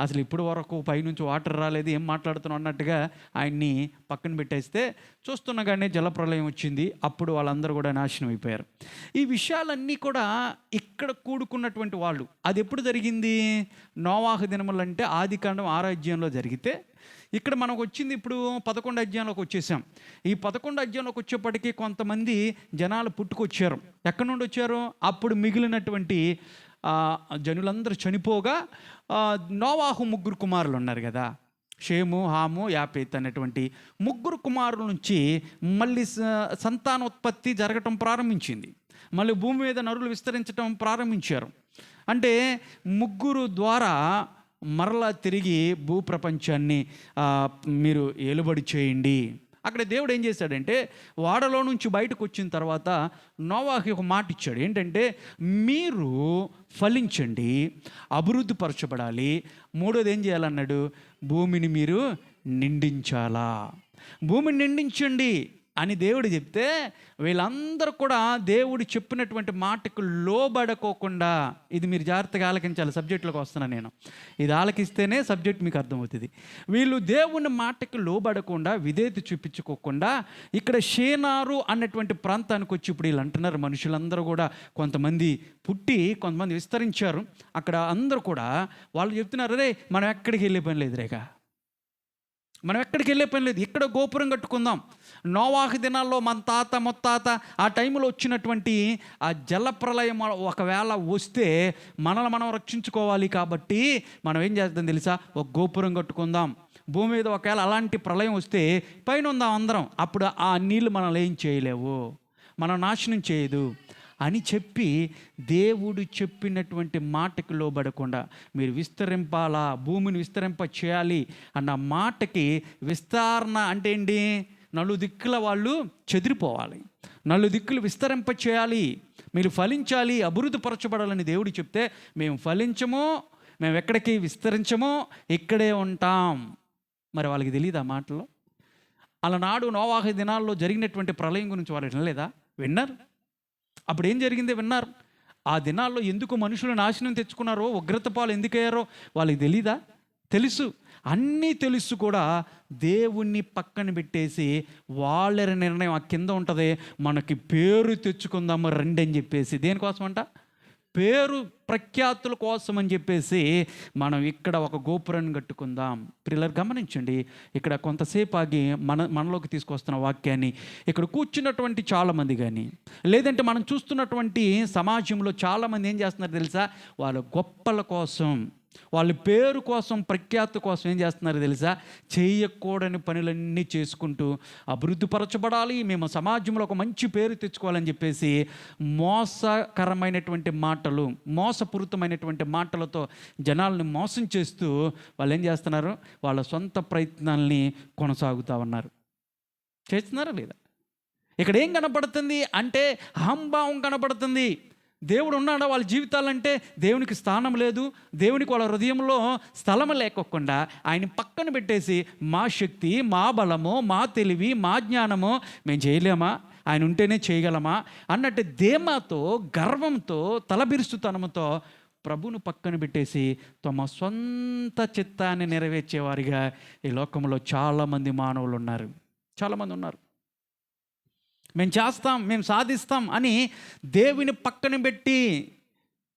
[SPEAKER 1] అసలు ఇప్పుడు వరకు పైనుంచి వాటర్ రాలేదు, ఏం మాట్లాడుతున్నావు అన్నట్టుగా ఆయన్ని పక్కన పెట్టేస్తే చూస్తుండగానే జలప్రలయం వచ్చింది. అప్పుడు వాళ్ళందరూ కూడా నాశనం అయిపోయారు. ఈ విషయాలన్నీ కూడా ఇక్కడ కూడుకున్నటువంటి వాళ్ళు, అది ఎప్పుడు జరిగింది, నోవాహు దినములు అంటే ఆదికాండం 6వ అధ్యాయంలో జరిగితే, ఇక్కడ మనకు వచ్చింది ఇప్పుడు 11వ అధ్యాయంలోకి వచ్చేసాం. ఈ 11వ అధ్యాయంలోకి వచ్చేప్పటికీ కొంతమంది జనాలు పుట్టుకొచ్చారు. ఎక్కడి నుండి వచ్చారు, అప్పుడు మిగిలినటువంటి జనులందరూ చనిపోగా నోవాహు 3 కుమారులు ఉన్నారు కదా, షేము, హాము, యాపేత్ అనేటువంటి 3 కుమారుల నుంచి మళ్ళీ సంతానోత్పత్తి జరగటం ప్రారంభించింది. మళ్ళీ భూమి మీద నరులు విస్తరించడం ప్రారంభించారు. అంటే 3 ద్వారా మరలా తిరిగి భూప్రపంచాన్ని మీరు ఏలుబడి చేయండి. అక్కడ దేవుడు ఏం చేశాడంటే, వాడలో నుంచి బయటకు వచ్చిన తర్వాత నోవాహుకి ఒక మాట ఇచ్చాడు. ఏంటంటే, మీరు ఫలించండి, అభివృద్ధి పరచబడాలి, మూడోది ఏం చేయాలన్నాడు, భూమిని మీరు నిండించాలా, భూమిని నిండించండి అని దేవుడు చెప్తే, వీళ్ళందరూ కూడా దేవుడు చెప్పినటువంటి మాటకు లోబడుకోకుండా, ఇది మీరు జాగ్రత్తగా ఆలకించాలి, సబ్జెక్టులోకి వస్తున్నాను నేను, ఇది ఆలకిస్తేనే సబ్జెక్ట్ మీకు అర్థమవుతుంది. వీళ్ళు దేవుని మాటకు లోబడకుండా, విధేయత చూపించుకోకుండా ఇక్కడ షేనారు అన్నటువంటి ప్రాంతానికి వచ్చి ఇప్పుడు వీళ్ళు అంటున్నారు, మనుషులందరూ కూడా కొంతమంది పుట్టి కొంతమంది విస్తరించారు. అక్కడ అందరూ కూడా వాళ్ళు చెప్తున్నారు, రే మనం ఎక్కడికి వెళ్ళే పని లేదు, రేగా మనం ఎక్కడికి వెళ్ళే పని లేదు, ఇక్కడ గోపురం కట్టుకుందాం. నోవాహు దినాల్లో మన తాత ముత్తాత ఆ టైంలో వచ్చినటువంటి ఆ జలప్రలయం ఒకవేళ వస్తే మనల్ని మనం రక్షించుకోవాలి కాబట్టి మనం ఏం చేద్దాం తెలుసా, ఒక గోపురం కట్టుకుందాం. భూమి మీద ఒకవేళ అలాంటి ప్రళయం వస్తే పైన ఉందాం అందరం, అప్పుడు ఆ నీళ్ళు మనల్ని ఏం చేయలేవు, మనం నాశనం చేయదు అని చెప్పి దేవుడు చెప్పినటువంటి మాటకి లోబడకుండా మీరు విస్తరింపాలా, భూమిని విస్తరింప చేయాలి అన్న మాటకి, విస్తరణ అంటే ఏంటి, నలుదిక్కుల వాళ్ళు చెదిరిపోవాలి, నలుదిక్కులు విస్తరింప చేయాలి, మీరు ఫలించాలి, అభివృద్ధి పరచబడాలని దేవుడు చెప్తే, మేము ఫలించము, మేము ఎక్కడికి విస్తరించము, ఇక్కడే ఉంటాం. మరి వాళ్ళకి తెలియదు ఆ మాటలో. అలనాడు నోవాహు దినాల్లో జరిగినటువంటి ప్రళయం గురించి వాళ్ళు వినలేదా, విన్నారు. అప్పుడు ఏం జరిగిందో విన్నారు. ఆ దినాల్లో ఎందుకు మనుషులు నాశనం తెచ్చుకున్నారో, ఉగ్రత పాలు ఎందుకయ్యారో వాళ్ళకి తెలీదా, తెలుసు. అన్నీ తెలుసు కూడా దేవుణ్ణి పక్కన పెట్టేసి వాళ్ళ నిర్ణయం ఆ కింద ఉంటుంది, మనకి పేరు తెచ్చుకుందాము రండి అని చెప్పేసి. దేనికోసం అంట, పేరు ప్రఖ్యాతుల కోసం అని చెప్పేసి మనం ఇక్కడ ఒక గోపురాన్ని కట్టుకుందాం. పిల్లలు గమనించండి, ఇక్కడ కొంతసేపు ఆగి మనలోకి తీసుకొస్తున్న వాక్యాన్ని ఇక్కడ కూర్చున్నటువంటి చాలామంది కానీ, లేదంటే మనం చూస్తున్నటువంటి సమాజంలో చాలామంది ఏం చేస్తున్నారు తెలుసా, వాళ్ళ గొప్పల కోసం, వాళ్ళ పేరు కోసం, ప్రఖ్యాతి కోసం ఏం చేస్తున్నారు తెలుసా, చేయకూడని పనులన్నీ చేసుకుంటూ అభివృద్ధిపరచబడాలి, మేము సమాజంలో ఒక మంచి పేరు తెచ్చుకోవాలని చెప్పేసి మోసకరమైనటువంటి మాటలు, మోసపూరితమైనటువంటి మాటలతో జనాల్ని మోసం చేస్తూ వాళ్ళు ఏం చేస్తున్నారు, వాళ్ళ సొంత ప్రయత్నాల్ని కొనసాగుతూ ఉన్నారు. చేస్తున్నారా లేదా? ఇక్కడ ఏం కనపడుతుంది అంటే అహంభావం కనపడుతుంది. దేవుడు ఉన్నాడా వాళ్ళ జీవితాలంటే దేవునికి స్థానం లేదు, దేవునికి వాళ్ళ హృదయంలో స్థలం లేకోకుండా ఆయన పక్కన పెట్టేసి మా శక్తి, మా బలము, మా తెలివి, మా జ్ఞానము మేము చేయలేమా, ఆయన ఉంటేనే చేయగలమా అన్నట్టు ధీమాతో, గర్వంతో, తలబిరుస్తుతనంతో ప్రభువును పక్కన పెట్టేసి తమ సొంత చిత్తాన్ని నెరవేర్చేవారిగా ఈ లోకంలో చాలామంది మానవులు ఉన్నారు. చాలామంది ఉన్నారు. మేము చేస్తాం, మేము సాధిస్తాం అని దేవుని పక్కన పెట్టి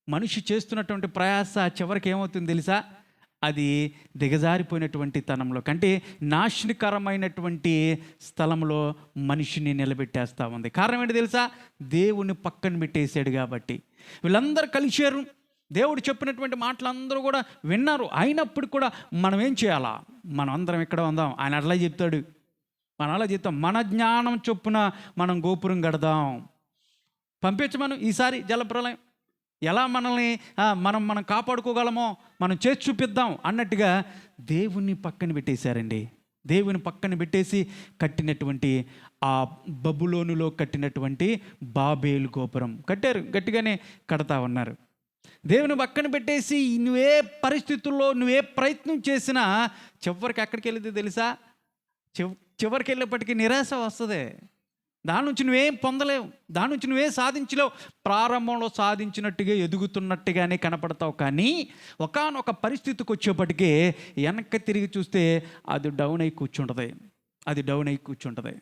[SPEAKER 1] మనిషి చేస్తున్నటువంటి ప్రయాస చివరికి ఏమవుతుంది తెలుసా? అది దిగజారిపోయినటువంటి తనంలో కంటే నాశనకరమైనటువంటి స్థలంలో మనిషిని నిలబెట్టేస్తూ ఉంది. కారణం ఏంటి తెలుసా? దేవుని పక్కన పెట్టేశాడు కాబట్టి. వీళ్ళందరూ కలిశారు, దేవుడు చెప్పినటువంటి మాటలు అందరూ కూడా విన్నారు. అయినప్పుడు కూడా మనం ఏం చేయాలా? మనం అందరం ఇక్కడ ఉందాం, ఆయన అట్లా చెప్తాడు, మనం అలా చెప్తాం, మన జ్ఞానం చొప్పున మనం గోపురం కడదాం, పంపించమను ఈసారి జలప్రలయం, ఎలా మనల్ని మనం కాపాడుకోగలమో మనం చేసి చూపిద్దాం అన్నట్టుగా దేవుని పక్కన పెట్టేశారండి. దేవుని పక్కన పెట్టేసి కట్టినటువంటి ఆ బబులోనులో కట్టినటువంటి బాబేలు గోపురం కట్టారు, గట్టిగానే కడతా ఉన్నారు. దేవుని పక్కన పెట్టేసి నువ్వే పరిస్థితుల్లో నువ్వే ప్రయత్నం చేసినా చివరికి ఎక్కడికి వెళ్ళింది తెలుసా? చివరికి వెళ్ళేప్పటికీ నిరాశ వస్తుంది. దాని నుంచి నువ్వేం పొందలేవు, దాని నుంచి నువ్వేం సాధించలేవు. ప్రారంభంలో సాధించినట్టుగా ఎదుగుతున్నట్టుగానే కనపడతావు, కానీ ఒకానొక పరిస్థితికి వచ్చేప్పటికీ వెనక్కి తిరిగి చూస్తే అది డౌన్ అయి కూర్చుంటుంది.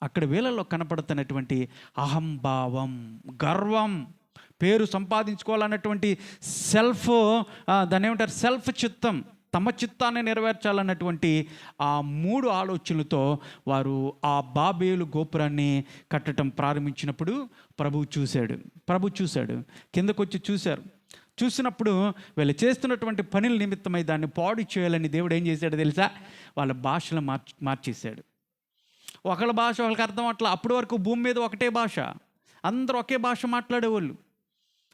[SPEAKER 1] అక్కడ వీళ్ళలో కనపడుతున్నటువంటి అహంభావం, గర్వం, పేరు సంపాదించుకోవాలన్నటువంటి సెల్ఫ్, దాన్ని ఏమంటారు, సెల్ఫ్ చిత్తం, తమ చిత్తాన్ని నెరవేర్చాలన్నటువంటి ఆ 3 ఆలోచనలతో వారు ఆ బాబేలు గోపురాన్ని కట్టడం ప్రారంభించినప్పుడు ప్రభు చూశాడు, కిందకు వచ్చి చూసినప్పుడు వీళ్ళు చేస్తున్నటువంటి పనుల నిమిత్తమై దాన్ని పాడు చేయాలని దేవుడు ఏం చేశాడు తెలుసా? వాళ్ళ భాషలు మార్చేశాడు. ఒకళ్ళ భాష వాళ్ళకి అర్థం అట్లా. అప్పటి వరకు భూమి మీద ఒకటే భాష, అందరూ ఒకే భాష మాట్లాడేవాళ్ళు,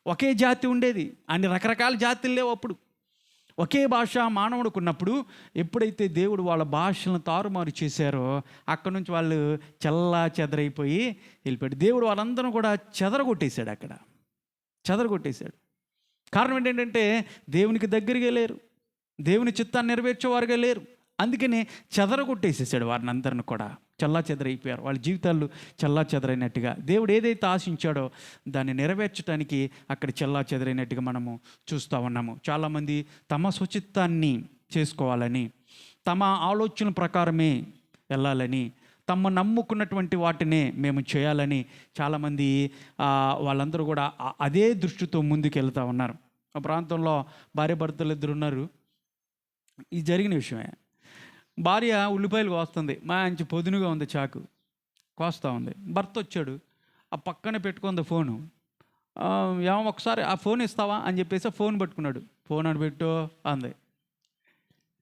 [SPEAKER 1] ఒకే జాతి ఉండేది. అన్ని రకరకాల జాతులు లేవు అప్పుడు. ఒకే భాష మానవుడికి ఉన్నప్పుడు ఎప్పుడైతే దేవుడు వాళ్ళ భాషలను తారుమారు చేశారో అక్కడి నుంచి వాళ్ళు చల్లా చెదరైపోయి వెళ్ళిపోయాడు. దేవుడు వాళ్ళందరూ కూడా చెదరగొట్టేశాడు. కారణం ఏంటంటే దేవునికి దగ్గరగా లేరు, దేవుని చిత్తాన్ని నెరవేర్చేవారుగా లేరు. అందుకని చెదరగొట్టేసేసాడు వారిని అందరిని కూడా. చల్లా చెదరైపోయారు, వాళ్ళ జీవితాలు చల్లా చెదరైనట్టుగా. దేవుడు ఏదైతే ఆశించాడో దాన్ని నెరవేర్చడానికి అక్కడ చల్లా చెదరైనట్టుగా మనము చూస్తూ ఉన్నాము. చాలామంది తమ స్వచిత్తాన్ని చేసుకోవాలని, తమ ఆలోచన ప్రకారమే వెళ్ళాలని, తమ నమ్ముకున్నటువంటి వాటినే మేము చేయాలని చాలామంది వాళ్ళందరూ కూడా అదే దృష్టితో ముందుకు వెళ్తూ ఉన్నారు. ఆ ప్రాంతంలో భార్య భర్తలు 2 ఉన్నారు. ఇది జరిగిన విషయమే. భార్య ఉల్లిపాయలు కోస్తుంది, మంచి పొదునుగా ఉంది, చాకు కోస్తూ ఉంది. భర్త వచ్చాడు, ఆ పక్కన పెట్టుకుంది ఫోను. ఏమో ఒకసారి ఆ ఫోన్ ఇస్తావా అని చెప్పేసి ఆ ఫోన్ పట్టుకున్నాడు. ఫోన్ అని పెట్టు అంది.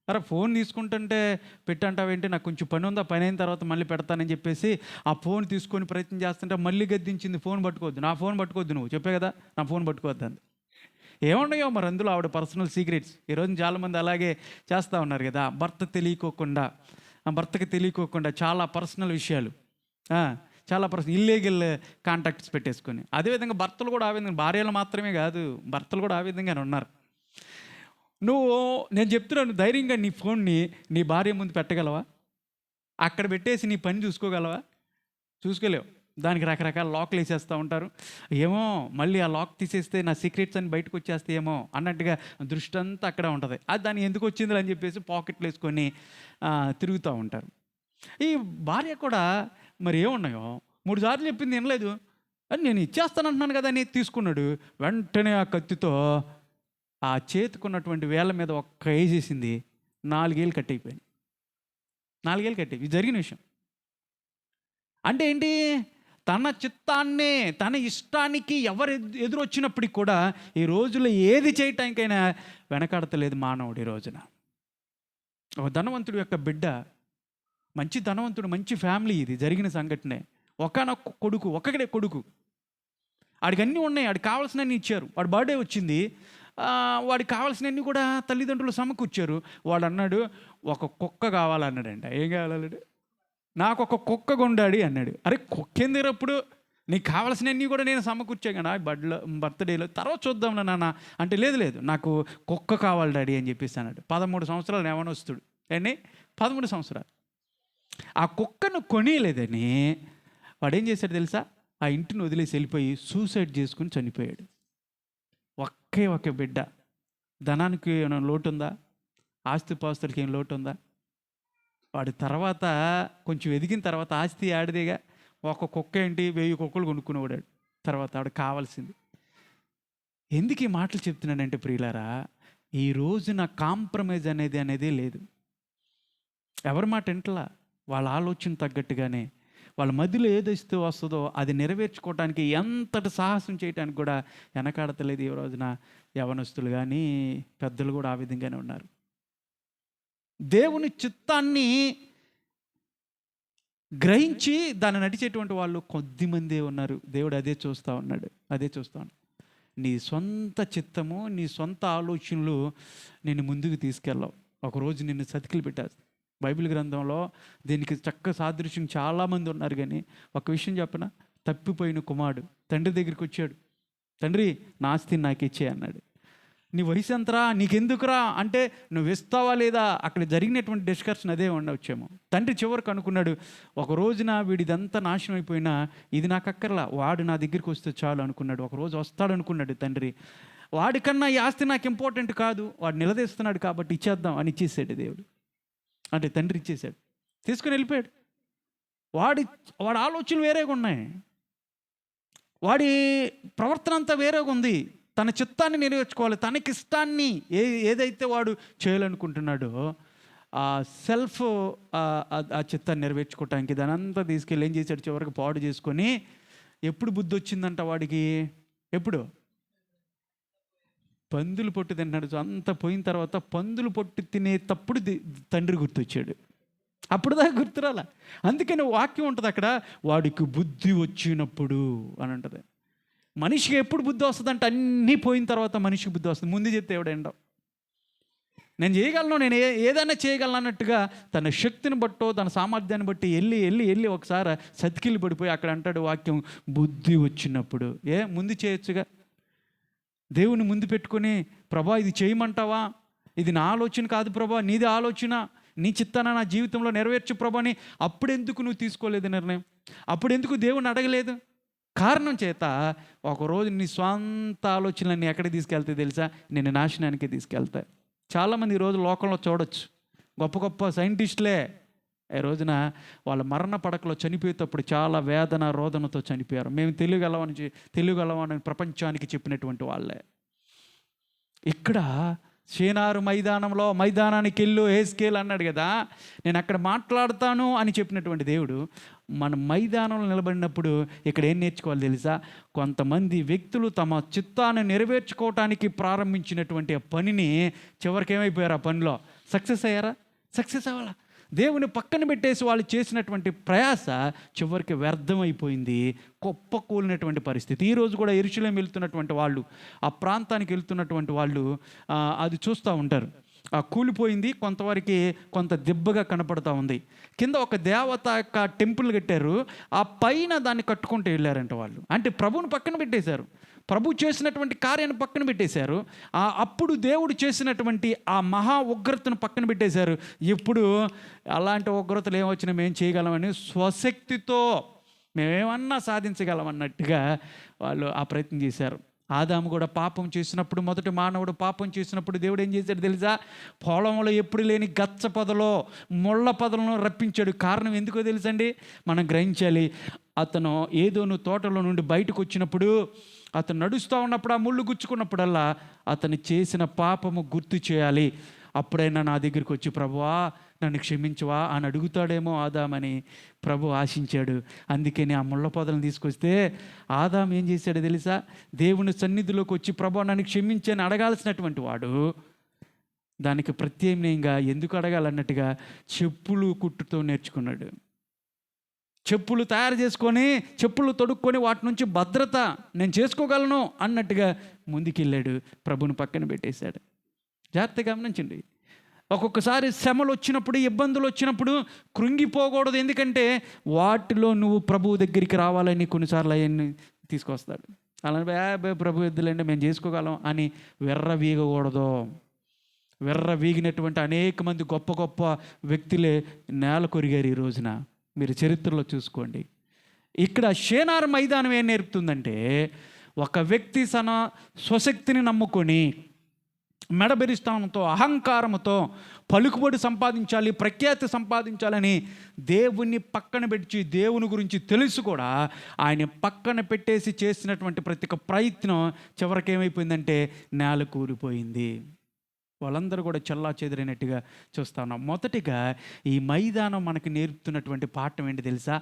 [SPEAKER 1] అరే ఫోన్ తీసుకుంటుంటే పెట్టంటావేంటి, నాకు కొంచెం పని ఉందా, పని అయిన తర్వాత మళ్ళీ పెడతానని చెప్పేసి ఆ ఫోన్ తీసుకొని ప్రయత్నం చేస్తుంటే మళ్ళీ గద్దించింది. ఫోన్ పట్టుకోవద్దు, నా ఫోన్ పట్టుకోవద్దు, నువ్వు చెప్పే కదా నా ఫోన్ పట్టుకోవద్దు అంది. ఏమున్నాయో మరి అందులో ఆవిడ పర్సనల్ సీక్రెట్స్. ఈరోజు చాలామంది అలాగే చేస్తూ ఉన్నారు కదా. భర్తకి తెలియకోకుండా చాలా పర్సనల్ విషయాలు, చాలా ఇల్లీగల్ కాంటాక్ట్స్ పెట్టేసుకొని. అదేవిధంగా భర్తలు కూడా ఆ విధంగా, భార్యలు మాత్రమే కాదు, భర్తలు కూడా ఆ విధంగానే ఉన్నారు. నేను చెప్తున్నాను, ధైర్యంగా నీ ఫోన్ని నీ భార్య ముందు పెట్టగలవా? అక్కడ పెట్టేసి నీ పని చూసుకోగలవా? చూసుకోలేవు. దానికి రకరకాల లాక్లు వేసేస్తూ ఉంటారు. ఏమో మళ్ళీ ఆ లాక్ తీసేస్తే నా సీక్రెట్స్ అని బయటకు వచ్చేస్తే ఏమో అన్నట్టుగా దృష్టి అంతా అక్కడ ఉంటుంది. అది దాన్ని ఎందుకు వచ్చింది అని చెప్పేసి పాకెట్లు వేసుకొని తిరుగుతూ ఉంటారు. ఈ భార్య కూడా మరి ఏమున్నాయో 3 సార్లు చెప్పింది వినలేదు అని, నేను ఇచ్చేస్తానంటున్నాను కదా అని తీసుకున్నాడు. వెంటనే ఆ కత్తితో ఆ చేతుకున్నటువంటి వేళ్ళ మీద ఒక్క వేసేసింది. 4 ఏళ్ళు కట్టయిపోయింది. 4 ఏళ్ళు కట్టే. ఇది జరిగిన విషయం. అంటే ఏంటి? తన చిత్తాన్నే, తన ఇష్టానికి ఎవరు ఎదురొచ్చినప్పటికి కూడా ఈ రోజులో ఏది చేయటానికైనా వెనకాడతలేదు మానవుడు. ఈ రోజున ఒక ధనవంతుడి యొక్క బిడ్డ, మంచి ధనవంతుడు, మంచి ఫ్యామిలీ, ఇది జరిగిన సంఘటనే. ఒకనొక కొడుకు, ఒక్కడే కొడుకు, వాడికి అన్నీ ఉన్నాయి, వాడికి కావాల్సినవన్నీ ఇచ్చారు. వాడి బర్త్డే వచ్చింది, వాడికి కావాల్సినవన్నీ కూడా తల్లిదండ్రులు సమకూర్చారు. వాడు అన్నాడు ఒక కుక్క కావాలన్నాడంట. ఏం కావాలన్నాడు? నాకు ఒక కుక్క కొండాడి అన్నాడు. అరే కుక్క ఎందుకు, నీకు కావాల్సినవన్నీ కూడా నేను సమకూర్చా కదా బర్త్డేలో, తర్వాత చూద్దాంలే నాన్న అంటే, లేదు నాకు కుక్క కావాలి డాడీ అని చెప్పేసి అన్నాడు. 13 సంవత్సరాలు యవ్వనస్తుడు అండి, 13 సంవత్సరాలు. ఆ కుక్కను కొనియలేదని వాడేం చేశాడు తెలుసా? ఆ ఇంటిని వదిలేసి వెళ్ళిపోయి సూసైడ్ చేసుకుని చనిపోయాడు. ఒకే బిడ్డ. ధనానికి ఏమైనా లోటు ఉందా? ఆస్తిపాస్తులకి ఏం లోటు ఉందా? వాడి తర్వాత కొంచెం ఎదిగిన తర్వాత ఆస్తి ఆడిదేగా. ఒక కుక్క ఏంటి 1000 కుక్కలు కొనుక్కునేవాడాడు తర్వాత. ఆవిడ కావాల్సింది. ఎందుకు ఈ మాటలు చెప్తున్నానంటే ప్రియులారా, ఈ రోజున కాంప్రమైజ్ అనేది లేదు. ఎవరి మాట ఇంట్లా వాళ్ళ ఆలోచన తగ్గట్టుగానే వాళ్ళ మధ్యలో ఏదైతే వస్తుందో అది నెరవేర్చుకోవటానికి ఎంతటి సాహసం చేయడానికి కూడా వెనకాడతలేదు ఈ రోజున యవనస్తులు కానీ పెద్దలు కూడా ఆ విధంగానే ఉన్నారు. దేవుని చిత్తాన్ని గ్రహించి దాన్ని నడిచేటువంటి వాళ్ళు కొద్దిమందే ఉన్నారు. దేవుడు అదే చూస్తూ ఉన్నాడు. నీ సొంత చిత్తము, నీ సొంత ఆలోచనలు నిన్ను ముందుకు తీసుకెళ్ళావు. ఒకరోజు నిన్ను సతికిలు పెట్టారు. బైబిల్ గ్రంథంలో దీనికి చక్క సాదృశ్యం చాలామంది ఉన్నారు. కానీ ఒక విషయం చెప్పనా, తప్పిపోయిన కుమారుడు తండ్రి దగ్గరికి వచ్చాడు. తండ్రి, నా ఆస్తిని నాకు ఇచ్చే అన్నాడు. నీ వయసు ఎంతరా, నీకెందుకురా అంటే, నువ్వు ఇస్తావా లేదా? అక్కడ జరిగినటువంటి డిస్కషన్ అదే ఉండవచ్చేమో. తండ్రి చివరికి అనుకున్నాడు, ఒక రోజున వీడిదంతా నాశనం అయిపోయినా ఇది నాకు అక్కర్లా, వాడు నా దగ్గరికి వస్తే చాలు అనుకున్నాడు. ఒకరోజు వస్తాడు అనుకున్నాడు తండ్రి. వాడికన్నా ఈ ఆస్తి నాకు ఇంపార్టెంట్ కాదు, వాడు నిలదీస్తున్నాడు కాబట్టి ఇచ్చేద్దాం అని ఇచ్చేసాడు దేవుడు. అంటే తండ్రి ఇచ్చేసాడు, తీసుకుని వెళ్ళిపోయాడు. వాడి ఆలోచనలు వేరేగా ఉన్నాయి, వాడి ప్రవర్తన అంతా వేరేగా ఉంది. తన చిత్తాన్ని నెరవేర్చుకోవాలి, తనకి ఇష్టాన్ని ఏదైతే వాడు చేయాలనుకుంటున్నాడో ఆ సెల్ఫ్ ఆ చిత్తాన్ని నెరవేర్చుకోవటానికి దాని అంతా తీసుకెళ్ళి ఏం చేశాడు, చివరికి పాడు చేసుకొని. ఎప్పుడు బుద్ధి వచ్చిందంట వాడికి? ఎప్పుడు? పందులు పొట్టు తింటున్నాడు. అంత పోయిన తర్వాత పందులు పొట్టు తినేటప్పుడు తండ్రి గుర్తొచ్చాడు. అప్పుడు దాకా గుర్తురాలా. అందుకని వాక్యం ఉంటుంది అక్కడ, వాడికి బుద్ధి వచ్చినప్పుడు అని ఉంటుంది. మనిషికి ఎప్పుడు బుద్ధి వస్తుందంటే అన్నీ పోయిన తర్వాత మనిషికి బుద్ధి వస్తుంది. ముందు చెప్తే ఎవడేండవు. నేను చేయగలను, నేను ఏదైనా చేయగలను అన్నట్టుగా తన శక్తిని బట్టో తన సామర్థ్యాన్ని బట్టి వెళ్ళి ఒకసారి సతికిల్లి పడిపోయి అక్కడ అంటాడు వాక్యం, బుద్ధి వచ్చినప్పుడు. ముందు చేయొచ్చుగా. దేవుని ముందు పెట్టుకొని, ప్రభా ఇది చేయమంటావా? ఇది నా ఆలోచన కాదు ప్రభా, నీది ఆలోచన, నీ చిత్తాన నా జీవితంలో నెరవేర్చు ప్రభా అని అప్పుడెందుకు నువ్వు తీసుకోలేదు నిర్ణయం? అప్పుడెందుకు దేవుని అడగలేదు? కారణం చేత ఒకరోజు నీ స్వంత ఆలోచనలన్నీ ఎక్కడికి తీసుకెళ్తాయి తెలుసా? నేను నాశనానికి తీసుకెళ్తాయి. చాలామంది ఈరోజు లోకంలో చూడొచ్చు, గొప్ప గొప్ప సైంటిస్టులే ఈ రోజున వాళ్ళ మరణ పడకలో చనిపోయేటప్పుడు చాలా వేదన రోదనతో చనిపోయారు. మేము తెలుగలమని ప్రపంచానికి చెప్పినటువంటి వాళ్ళే. ఇక్కడ షేనారు మైదానానికి వెళ్ళు హెజ్కేలు అన్నాడు కదా, నేను అక్కడ మాట్లాడతాను అని చెప్పినటువంటి దేవుడు మన మైదానంలో నిలబడినప్పుడు ఇక్కడ ఏం నేర్చుకోవాలి తెలుసా? కొంతమంది వ్యక్తులు తమ చిత్తాన్ని నెరవేర్చుకోవటానికి ప్రారంభించినటువంటి ఆ పనిని చివరికి ఏమైపోయారు? ఆ పనిలో సక్సెస్ అయ్యారా? సక్సెస్ అవ్వాలా? దేవుని పక్కన పెట్టేసి వాళ్ళు చేసినటువంటి ప్రయాస చివరికి వ్యర్థమైపోయింది, కుప్పకూలినటువంటి పరిస్థితి. ఈరోజు కూడా యెరూషలేము వెళ్తున్నటువంటి వాళ్ళు, ఆ ప్రాంతానికి వెళ్తున్నటువంటి వాళ్ళు అది చూస్తూ ఉంటారు. ఆ కూలిపోయింది, కొంతవరకు కొంత దెబ్బగా కనపడుతూ ఉంది. కింద ఒక దేవత యొక్క టెంపుల్ కట్టారు, ఆ పైన దాన్ని కట్టుకుంటూ వెళ్ళారంట వాళ్ళు. అంటే ప్రభువుని పక్కన పెట్టేశారు, ప్రభు చేసినటువంటి కార్యాన్ని పక్కన పెట్టేశారు. అప్పుడు దేవుడు చేసినటువంటి ఆ మహా ఉగ్రతను పక్కన పెట్టేశారు. ఇప్పుడు అలాంటి ఉగ్రతలు ఏమొచ్చినా మేము చేయగలమని స్వశక్తితో మేమేమన్నా సాధించగలం అన్నట్టుగా వాళ్ళు ఆ ప్రయత్నం చేశారు. ఆదాము కూడా పాపం చేసినప్పుడు, మొదటి మానవుడు పాపం చేసినప్పుడు దేవుడు ఏం చేశాడు తెలుసా? పొలంలో ఎప్పుడు లేని గచ్చ పొదలో ముళ్ళ పొదలను రప్పించాడు. కారణం ఎందుకో తెలుసండి? మనం గ్రహించాలి. అతను ఏదోను తోటలో నుండి బయటకు వచ్చినప్పుడు, అతను నడుస్తూ ఉన్నప్పుడు ఆ ముళ్ళు గుచ్చుకున్నప్పుడల్లా అతను చేసిన పాపము గుర్తు చేయాలి. అప్పుడైనా నా దగ్గరికి వచ్చి ప్రభువా నన్ను క్షమించవా అని అడుగుతాడేమో ఆదామని ప్రభు ఆశించాడు. అందుకని ఆ ముళ్ళ పొదలను తీసుకొస్తే ఆదాం ఏం చేశాడో తెలుసా? దేవుని సన్నిధిలోకి వచ్చి ప్రభు నన్ను క్షమించని అడగాల్సినటువంటి వాడు దానికి ప్రత్యామ్నాయంగా ఎందుకు అడగాలన్నట్టుగా చెప్పులు కుట్టుతో నేర్చుకున్నాడు. చెప్పులు తయారు చేసుకొని, చెప్పులు తొడుక్కొని వాటి నుంచి భద్రత నేను చేసుకోగలను అన్నట్టుగా ముందుకెళ్ళాడు. ప్రభుని పక్కన పెట్టేశాడు. జాగ్రత్తగా గమనించండి. ఒక్కొక్కసారి శ్రమలు వచ్చినప్పుడు, ఇబ్బందులు వచ్చినప్పుడు కృంగిపోకూడదు. ఎందుకంటే వాటిలో నువ్వు ప్రభువు దగ్గరికి రావాలని కొన్నిసార్లు అవన్నీ తీసుకొస్తాడు. అలానే ప్రభు ఎద్దులంటే మేము చేసుకోగలం అని వెర్రవీగకూడదు. వెర్రవీగినటువంటి అనేక మంది గొప్ప గొప్ప వ్యక్తులే నేల కొరిగారు ఈ రోజున. మీరు చరిత్రలో చూసుకోండి. ఇక్కడ షేనార్ మైదానం ఏం నేర్పుతుందంటే, ఒక వ్యక్తి తన స్వశక్తిని నమ్ముకొని మెడబెరిస్తానంతో, అహంకారంతో పలుకుబడి సంపాదించాలి, ప్రఖ్యాతి సంపాదించాలని దేవుణ్ణి పక్కన పెట్టి, దేవుని గురించి తెలుసు కూడా ఆయన పక్కన పెట్టేసి చేసినటువంటి ప్రతి ఒక్క ప్రయత్నం చివరికి ఏమైపోయిందంటే నేల కూలిపోయింది. వాళ్ళందరూ కూడా చల్లా చెదిరినట్టుగా చూస్తా ఉన్నాం. మొదటిగా ఈ మైదానం మనకి నేర్పుతున్నటువంటి పాఠం ఏంటి తెలుసా?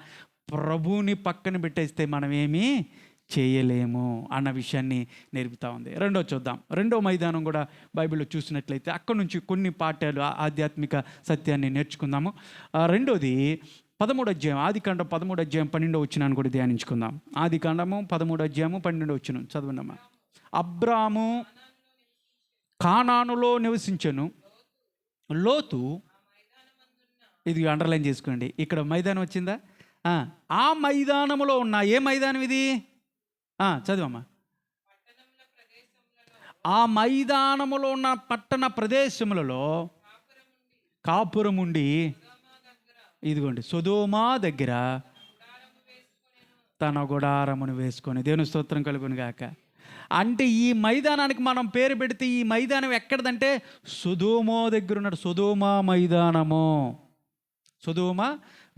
[SPEAKER 1] ప్రభువుని పక్కన పెట్టేస్తే మనం ఏమీ చేయలేము అన్న విషయాన్ని నేర్పుతూ ఉంది. రెండో చూద్దాం. రెండో మైదానం కూడా బైబిల్లో చూసినట్లయితే అక్కడ నుంచి కొన్ని పాఠాలు, ఆధ్యాత్మిక సత్యాన్ని నేర్చుకుందాము. రెండోది 13వ అధ్యాయం, ఆదికాండం 13వ అధ్యాయం 12వ వచనాన్ని కూడా ధ్యానించుకుందాం. ఆదికాండము 13వ అధ్యాయము 12వ వచనం చదవండమ్మా. అబ్రాము కానానులో నివసించెను, లోతు, ఇది అండర్లైన్ చేసుకోండి, ఇక్కడ మైదానం వచ్చిందా? ఆ మైదానములో ఉన్న, ఏ మైదానం ఇది? చదివమ్మా. ఆ మైదానములో ఉన్న పట్టణ ప్రదేశములలో కాపురం ఉండి, ఇదిగోండి సొదొమ దగ్గర తన గుడారమును వేసుకొని, దేవుని స్తోత్రం కలుగును గాక. అంటే ఈ మైదానానికి మనం పేరు పెడితే, ఈ మైదానం ఎక్కడదంటే సొదొమ దగ్గర ఉన్నాడు. సొదొమ మైదానము, సొదొమ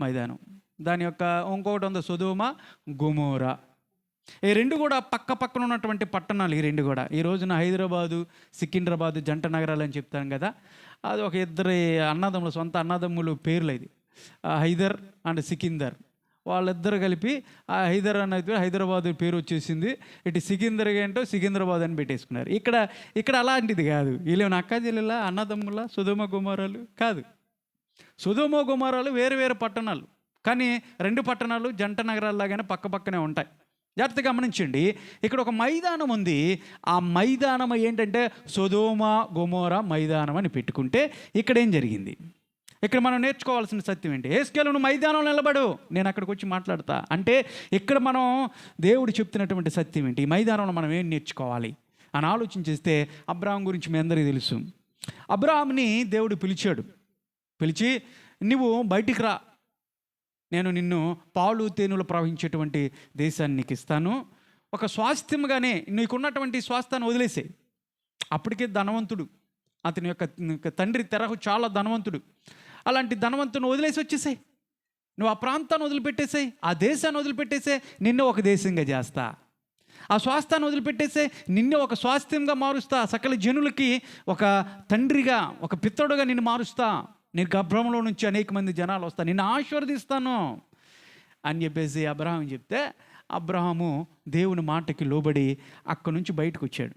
[SPEAKER 1] మైదానం. దాని యొక్క ఇంకొకటి ఉంది సొదొమ గొమొర్రా. ఈ రెండు కూడా పక్క పక్కన ఉన్నటువంటి పట్టణాలు. ఈ రెండు కూడా ఈ రోజున హైదరాబాదు, సికింద్రాబాదు జంట నగరాలు అని చెప్తాం కదా. అది ఒక ఇద్దరు అన్నదమ్ములు, సొంత అన్నదమ్ములు పేర్లు. ఇది హైదర్ అండ్ సికిందర్. వాళ్ళిద్దరు కలిపి ఆ హైదర్ అనేది హైదరాబాద్ పేరు వచ్చేసింది. ఇటు సికిందర్ ఏంటో సికింద్రాబాద్ అని పెట్టేసుకున్నారు. ఇక్కడ అలాంటిది కాదు. వీళ్ళేమైనా అక్క చెల్లెలా, అన్నదమ్ముల, సొదొమ గొమొర్రాలు కాదు. సొదొమ గొమొర్రాలు వేరు వేరు పట్టణాలు, కానీ రెండు పట్టణాలు జంట నగరాల్లాగానే పక్క పక్కనే ఉంటాయి. జాగ్రత్తగా గమనించండి. ఇక్కడ ఒక మైదానం ఉంది. ఆ మైదానం ఏంటంటే సొదొమ గొమొర్రా మైదానం అని పెట్టుకుంటే ఇక్కడ ఏం జరిగింది? ఇక్కడ మనం నేర్చుకోవాల్సిన సత్యం ఏంటి? యేసుకేలు నువ్వు మైదానంలో నిలబడు, నేను అక్కడికి వచ్చి మాట్లాడతా అంటే, ఇక్కడ మనం దేవుడు చెప్తున్నటువంటి సత్యం ఏంటి? ఈ మైదానంలో మనం ఏం నేర్చుకోవాలి అని ఆలోచించేస్తే, అబ్రాహాం గురించి మీ అందరికీ తెలుసు. అబ్రాహాంని దేవుడు పిలిచి నువ్వు బయటికి రా, నేను నిన్ను పాలు తేనెలు ప్రవహించేటువంటి దేశాన్ని నీకు ఇస్తాను, ఒక స్వాస్థ్యంగానే నీకున్నటువంటి స్వాస్థ్యాన్ని వదిలేసే. అప్పటికే ధనవంతుడు, అతని యొక్క తండ్రి తెరహు చాలా ధనవంతుడు. అలాంటి ధనవంతుని వదిలేసి వచ్చేసాయి, నువ్వు ఆ ప్రాంతాన్ని వదిలిపెట్టేసాయి, ఆ దేశాన్ని వదిలిపెట్టేసే, నిన్ను ఒక దేశంగా చేస్తా. ఆ స్వాస్థ్యాన్ని వదిలిపెట్టేసే, నిన్ను ఒక స్వాస్థ్యంగా మారుస్తా. సకల జనులకి ఒక తండ్రిగా, ఒక పిత్తడుగా నిన్ను మారుస్తా. నేను గర్భంలో నుంచి అనేక మంది జనాలు వస్తా, నిన్ను ఆశీర్వదిస్తాను అని చెప్పేసి అబ్రహాం చెప్తే, అబ్రహాము దేవుని మాటకి లోబడి అక్కడి నుంచి బయటకు వచ్చాడు.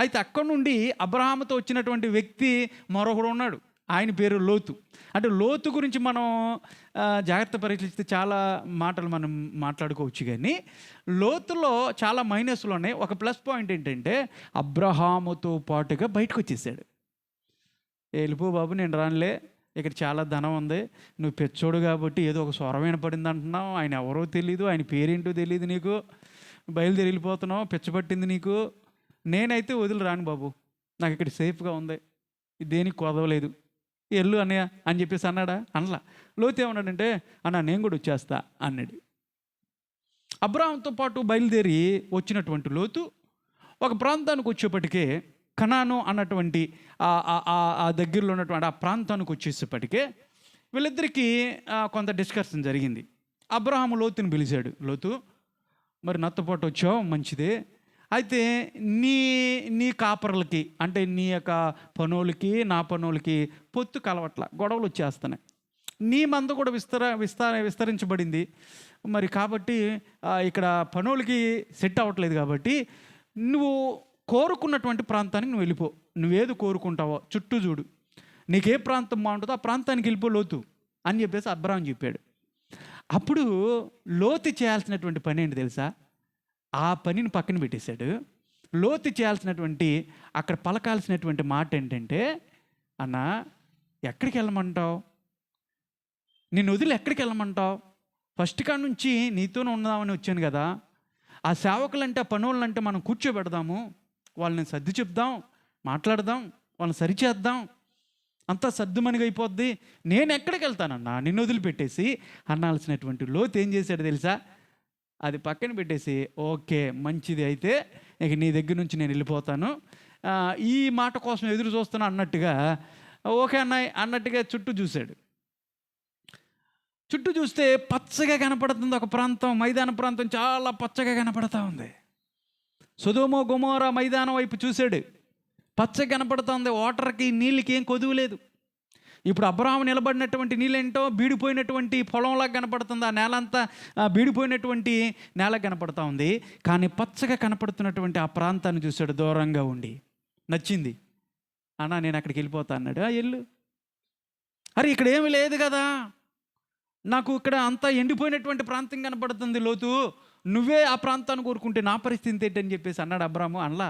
[SPEAKER 1] అయితే అక్కడి నుండి అబ్రహాముతో వచ్చినటువంటి వ్యక్తి మరొకడు ఉన్నాడు. ఆయన పేరు లోతు. అంటే లోతు గురించి మనం జాగ్రత్త పరిశీలిస్తే చాలా మాటలు మనం మాట్లాడుకోవచ్చు, కానీ లోతులో చాలా మైనస్లు ఉన్నాయి. ఒక ప్లస్ పాయింట్ ఏంటంటే అబ్రహాముతో పాటుగా బయటకు వచ్చేసాడు. వెళ్ళిపో బాబు, నేను రానులే, ఇక్కడ చాలా ధనం ఉంది, నువ్వు పెచ్చోడు కాబట్టి ఏదో ఒక స్వరం వినపడింది అంటున్నావు, ఆయన ఎవరో తెలీదు, ఆయన పేరేంటో తెలియదు, నీకు బయలుదేరి వెళ్ళిపోతున్నావు, పిచ్చబట్టింది నీకు, నేనైతే వదిలి రాను బాబు, నాకు ఇక్కడ సేఫ్గా ఉంది, దేనికి కొదవలేదు, ఎల్లు అన్నయ్య అని చెప్పేసి అన్నాడా? అనలా. లోతు ఏమన్నాడంటే, అన్న నేను కూడా వచ్చేస్తా అన్నాడు. అబ్రహాంతో పాటు బయలుదేరి వచ్చినటువంటి లోతు ఒక ప్రాంతానికి వచ్చేప్పటికే, కనాను అన్నటువంటి ఆ దగ్గరలో ఉన్నటువంటి ఆ ప్రాంతానికి వచ్చేసేపటికే వీళ్ళిద్దరికీ కొంత డిస్కషన్ జరిగింది. అబ్రహాము లోతుని పిలిచాడు. లోతు, మరి నాతో పాటు వచ్చావు, మంచిదే, అయితే నీ కాపర్లకి, అంటే నీ యొక్క పనులకి నా పనులకి పొత్తు కలవట్ల, గొడవలు వచ్చేస్తున్నాయి, నీ మంద కూడా విస్తరించబడింది, మరి కాబట్టి ఇక్కడ పనులకి సెట్ అవ్వట్లేదు, కాబట్టి నువ్వు కోరుకున్నటువంటి ప్రాంతానికి నువ్వు వెళ్ళిపో, నువ్వేది కోరుకుంటావో చుట్టూ చూడు, నీకే ప్రాంతం బాగుంటుందో ఆ ప్రాంతానికి వెళ్ళిపో లోతు అని చెప్పేసి అబ్రహాం చెప్పాడు. అప్పుడు లోతు చేయాల్సినటువంటి పని ఏంటి తెలుసా? ఆ పనిని పక్కన పెట్టేశాడు. లోతు చేయాల్సినటువంటి, అక్కడ పలకాల్సినటువంటి మాట ఏంటంటే, అన్న ఎక్కడికి వెళ్ళమంటావు? నిన్ను వదిలి ఎక్కడికి వెళ్ళమంటావు? ఫస్ట్ కాడ నుంచి నీతోనే ఉందామని వచ్చాను కదా. ఆ సేవకులంటే, ఆ పనులంటే మనం కూర్చోబెడదాము, వాళ్ళని సర్ది చెప్దాం, మాట్లాడదాం, వాళ్ళని సరిచేద్దాం, అంతా సర్దుమనిగా అయిపోద్ది. నేను ఎక్కడికి వెళ్తానన్నా నిన్ను వదిలిపెట్టేసి అనాల్సినటువంటి లోతు ఏం చేశాడు తెలుసా? అది పక్కన పెట్టేసి, ఓకే మంచిది, అయితే ఇక నీ దగ్గర నుంచి నేను వెళ్ళిపోతాను, ఈ మాట కోసం ఎదురు చూస్తున్నా అన్నట్టుగా, ఓకే అన్నయ్య అన్నట్టుగా చుట్టూ చూశాడు. చుట్టూ చూస్తే పచ్చగా కనపడుతుంది ఒక ప్రాంతం, మైదాన ప్రాంతం చాలా పచ్చగా కనపడతా ఉంది. సొదొమ గొమొర్రా మైదానం వైపు చూశాడు, పచ్చగా కనపడుతుంది, వాటర్కి నీళ్ళకి ఏం కొదువు లేదు. ఇప్పుడు అబ్రాహాము నిలబడినటువంటి నీళ్ళేంటో బీడిపోయినటువంటి పొలంలాగా కనపడుతుంది. ఆ నేల అంతా బీడిపోయినటువంటి నేల కనపడుతూ ఉంది. కానీ పచ్చగా కనపడుతున్నటువంటి ఆ ప్రాంతాన్ని చూశాడు దూరంగా ఉండి. నచ్చింది. అన్నా నేను అక్కడికి వెళ్ళిపోతా అన్నాడు. వెళ్ళు. అరే ఇక్కడ ఏమి లేదు కదా, నాకు ఇక్కడ అంతా ఎండిపోయినటువంటి ప్రాంతం కనపడుతుంది లోతు, నువ్వే ఆ ప్రాంతాన్ని కోరుకుంటే నా పరిస్థితి ఏంటని చెప్పేసి అన్నాడు అబ్రాహాము. అనలా,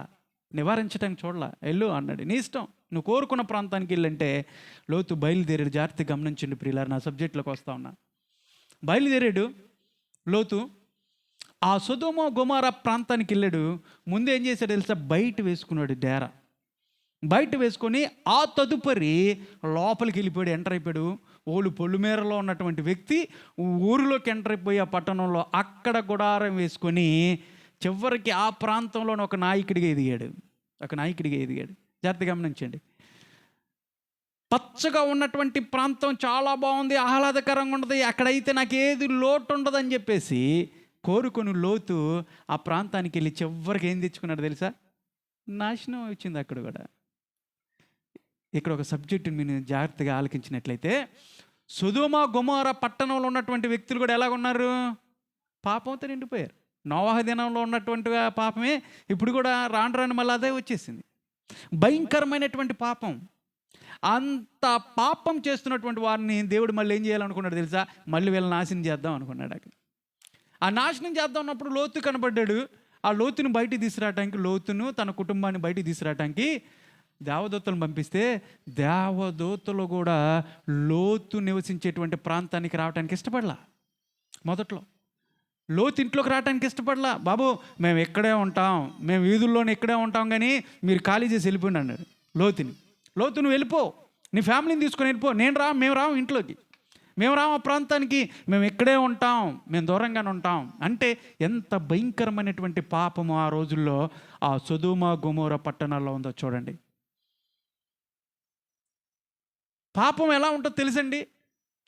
[SPEAKER 1] నివారించడానికి చూడలా, వెళ్ళు అన్నాడు. నీ ఇష్టం, నువ్వు కోరుకున్న ప్రాంతానికి వెళ్ళంటే లోతు బయలుదేరాడు. జాగ్రత్తగా గమనించండి ప్రియులారా, నా సబ్జెక్టులోకి వస్తా ఉన్నా. బయలుదేరాడు లోతు, ఆ సొదొమ గొమొర్రా ప్రాంతానికి వెళ్ళాడు. ముందు ఏం చేశాడు తెలుసా? బయట వేసుకున్నాడు డేరా. బయట వేసుకొని ఆ తదుపరి లోపలికి వెళ్ళిపోయాడు, ఎంటర్ అయిపోయాడు. ఓళ్ళు పొలిమేరలో ఉన్నటువంటి వ్యక్తి ఊరిలోకి ఎంటర్ అయిపోయి ఆ పట్టణంలో అక్కడ గుడారం వేసుకొని చివరికి ఆ ప్రాంతంలో ఒక నాయకుడిగా ఎదిగాడు. జాగ్రత్తగా గమనించండి. పచ్చగా ఉన్నటువంటి ప్రాంతం చాలా బాగుంది, ఆహ్లాదకరంగా ఉంటుంది, అక్కడైతే నాకు ఏది లోటు ఉండదని చెప్పేసి కోరుకొని లోతు ఆ ప్రాంతానికి వెళ్ళి చివరికి ఏం తెచ్చుకున్నాడు తెలుసా? నాశనం వచ్చింది అక్కడ కూడా. ఇక్కడ ఒక సబ్జెక్టు మీరు జాగ్రత్తగా ఆలకించినట్లయితే, సొదొమ గొమొర్రా పట్టణంలో ఉన్నటువంటి వ్యక్తులు కూడా ఎలాగున్నారు? పాపంతో నిండిపోయారు. నోవహు దినంలో ఉన్నటువంటి పాపమే ఇప్పుడు కూడా రాను రాను మళ్ళీ అదే వచ్చేసింది. భయంకరమైనటువంటి పాపం. అంత పాపం చేస్తున్నటువంటి వారిని దేవుడు మళ్ళీ ఏం చేయాలనుకున్నాడు తెలుసా? మళ్ళీ వీళ్ళని నాశనం చేద్దాం అనుకున్నాడు. అక్కడ ఆ నాశనం చేద్దాం అన్నప్పుడు లోతు కనబడ్డాడు. ఆ లోతుని బయటికి తీసుకురావడానికి, లోతును తన కుటుంబాన్ని బయటికి తీసుకురావడానికి దేవదూతలను పంపిస్తే, దేవదూతలు కూడా లోతు నివసించేటువంటి ప్రాంతానికి రావడానికి ఇష్టపడలా. మొదట్లో లోతు ఇంట్లోకి రావడానికి ఇష్టపడలా. బాబు మేము ఇక్కడే ఉంటాం, మేము వీధుల్లోనే ఇక్కడే ఉంటాం, కానీ మీరు ఖాళీ చేసి వెళ్ళిపోండి అన్నాడు లోతుని. లోతు నువ్వు వెళ్ళిపో, నీ ఫ్యామిలీని తీసుకొని వెళ్ళిపో, మేము రాము ఇంట్లోకి, మేము రాము ఆ ప్రాంతానికి, మేము ఇక్కడే ఉంటాం, మేము దూరంగానే ఉంటాం. అంటే ఎంత భయంకరమైనటువంటి పాపము ఆ రోజుల్లో ఆ సొదొమ గొమొర్రా పట్టణాల్లో ఉందో చూడండి. పాపం ఎలా ఉంటుందో తెలుసండి?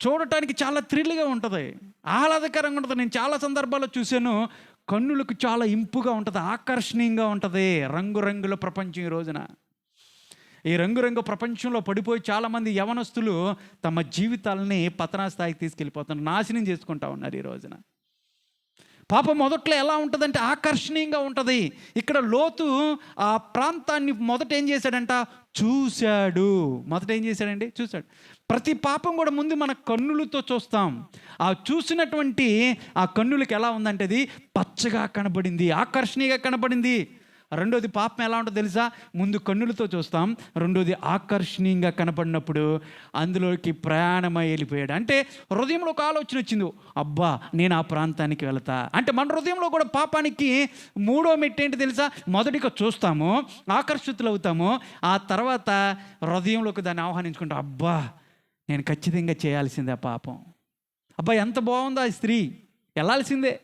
[SPEAKER 1] చూడటానికి చాలా థ్రిల్గా ఉంటుంది, ఆహ్లాదకరంగా ఉంటుంది. నేను చాలా సందర్భాల్లో చూశాను. కన్నులకు చాలా ఇంపుగా ఉంటుంది, ఆకర్షణీయంగా ఉంటుంది. రంగురంగుల ప్రపంచం ఈ రోజున. ఈ రంగురంగు ప్రపంచంలో పడిపోయి చాలామంది యవనస్తులు తమ జీవితాలని పతనా స్థాయికి తీసుకెళ్ళిపోతున్నారు, నాశనం చేసుకుంటా ఉన్నారు ఈ రోజున. పాపం మొదట్లో ఎలా ఉంటుందంటే ఆకర్షణీయంగా ఉంటుంది. ఇక్కడ లోతు ఆ ప్రాంతాన్ని మొదట ఏం చేశాడంట? చూశాడు. చూశాడు. ప్రతి పాపం కూడా ముందు మన కన్నులతో చూస్తాం. ఆ చూసినటువంటి ఆ కన్నులకి ఎలా ఉందంటే అది పచ్చగా కనబడింది, ఆకర్షణీయంగా కనబడింది. రెండోది పాపం ఎలా ఉంటుందో తెలుసా? ముందు కన్నులతో చూస్తాం, రెండోది ఆకర్షణీయంగా కనపడినప్పుడు అందులోకి ప్రయాణమై వెళ్ళిపోయాడు. అంటే హృదయంలో ఒక ఆలోచన వచ్చింది, అబ్బా నేను ఆ ప్రాంతానికి వెళతా అంటే. మన హృదయంలో కూడా పాపానికి మూడో మెట్టు ఏంటి తెలుసా? మొదటిగా చూస్తాము, ఆకర్షితులు అవుతాము, ఆ తర్వాత హృదయంలోకి దాన్ని ఆహ్వానించుకుంటాం. అబ్బా నేను ఖచ్చితంగా చేయాల్సిందే ఆ పాపం. అబ్బా ఎంత బాగుందో ఆ స్త్రీ, వెళ్ళాల్సిందే.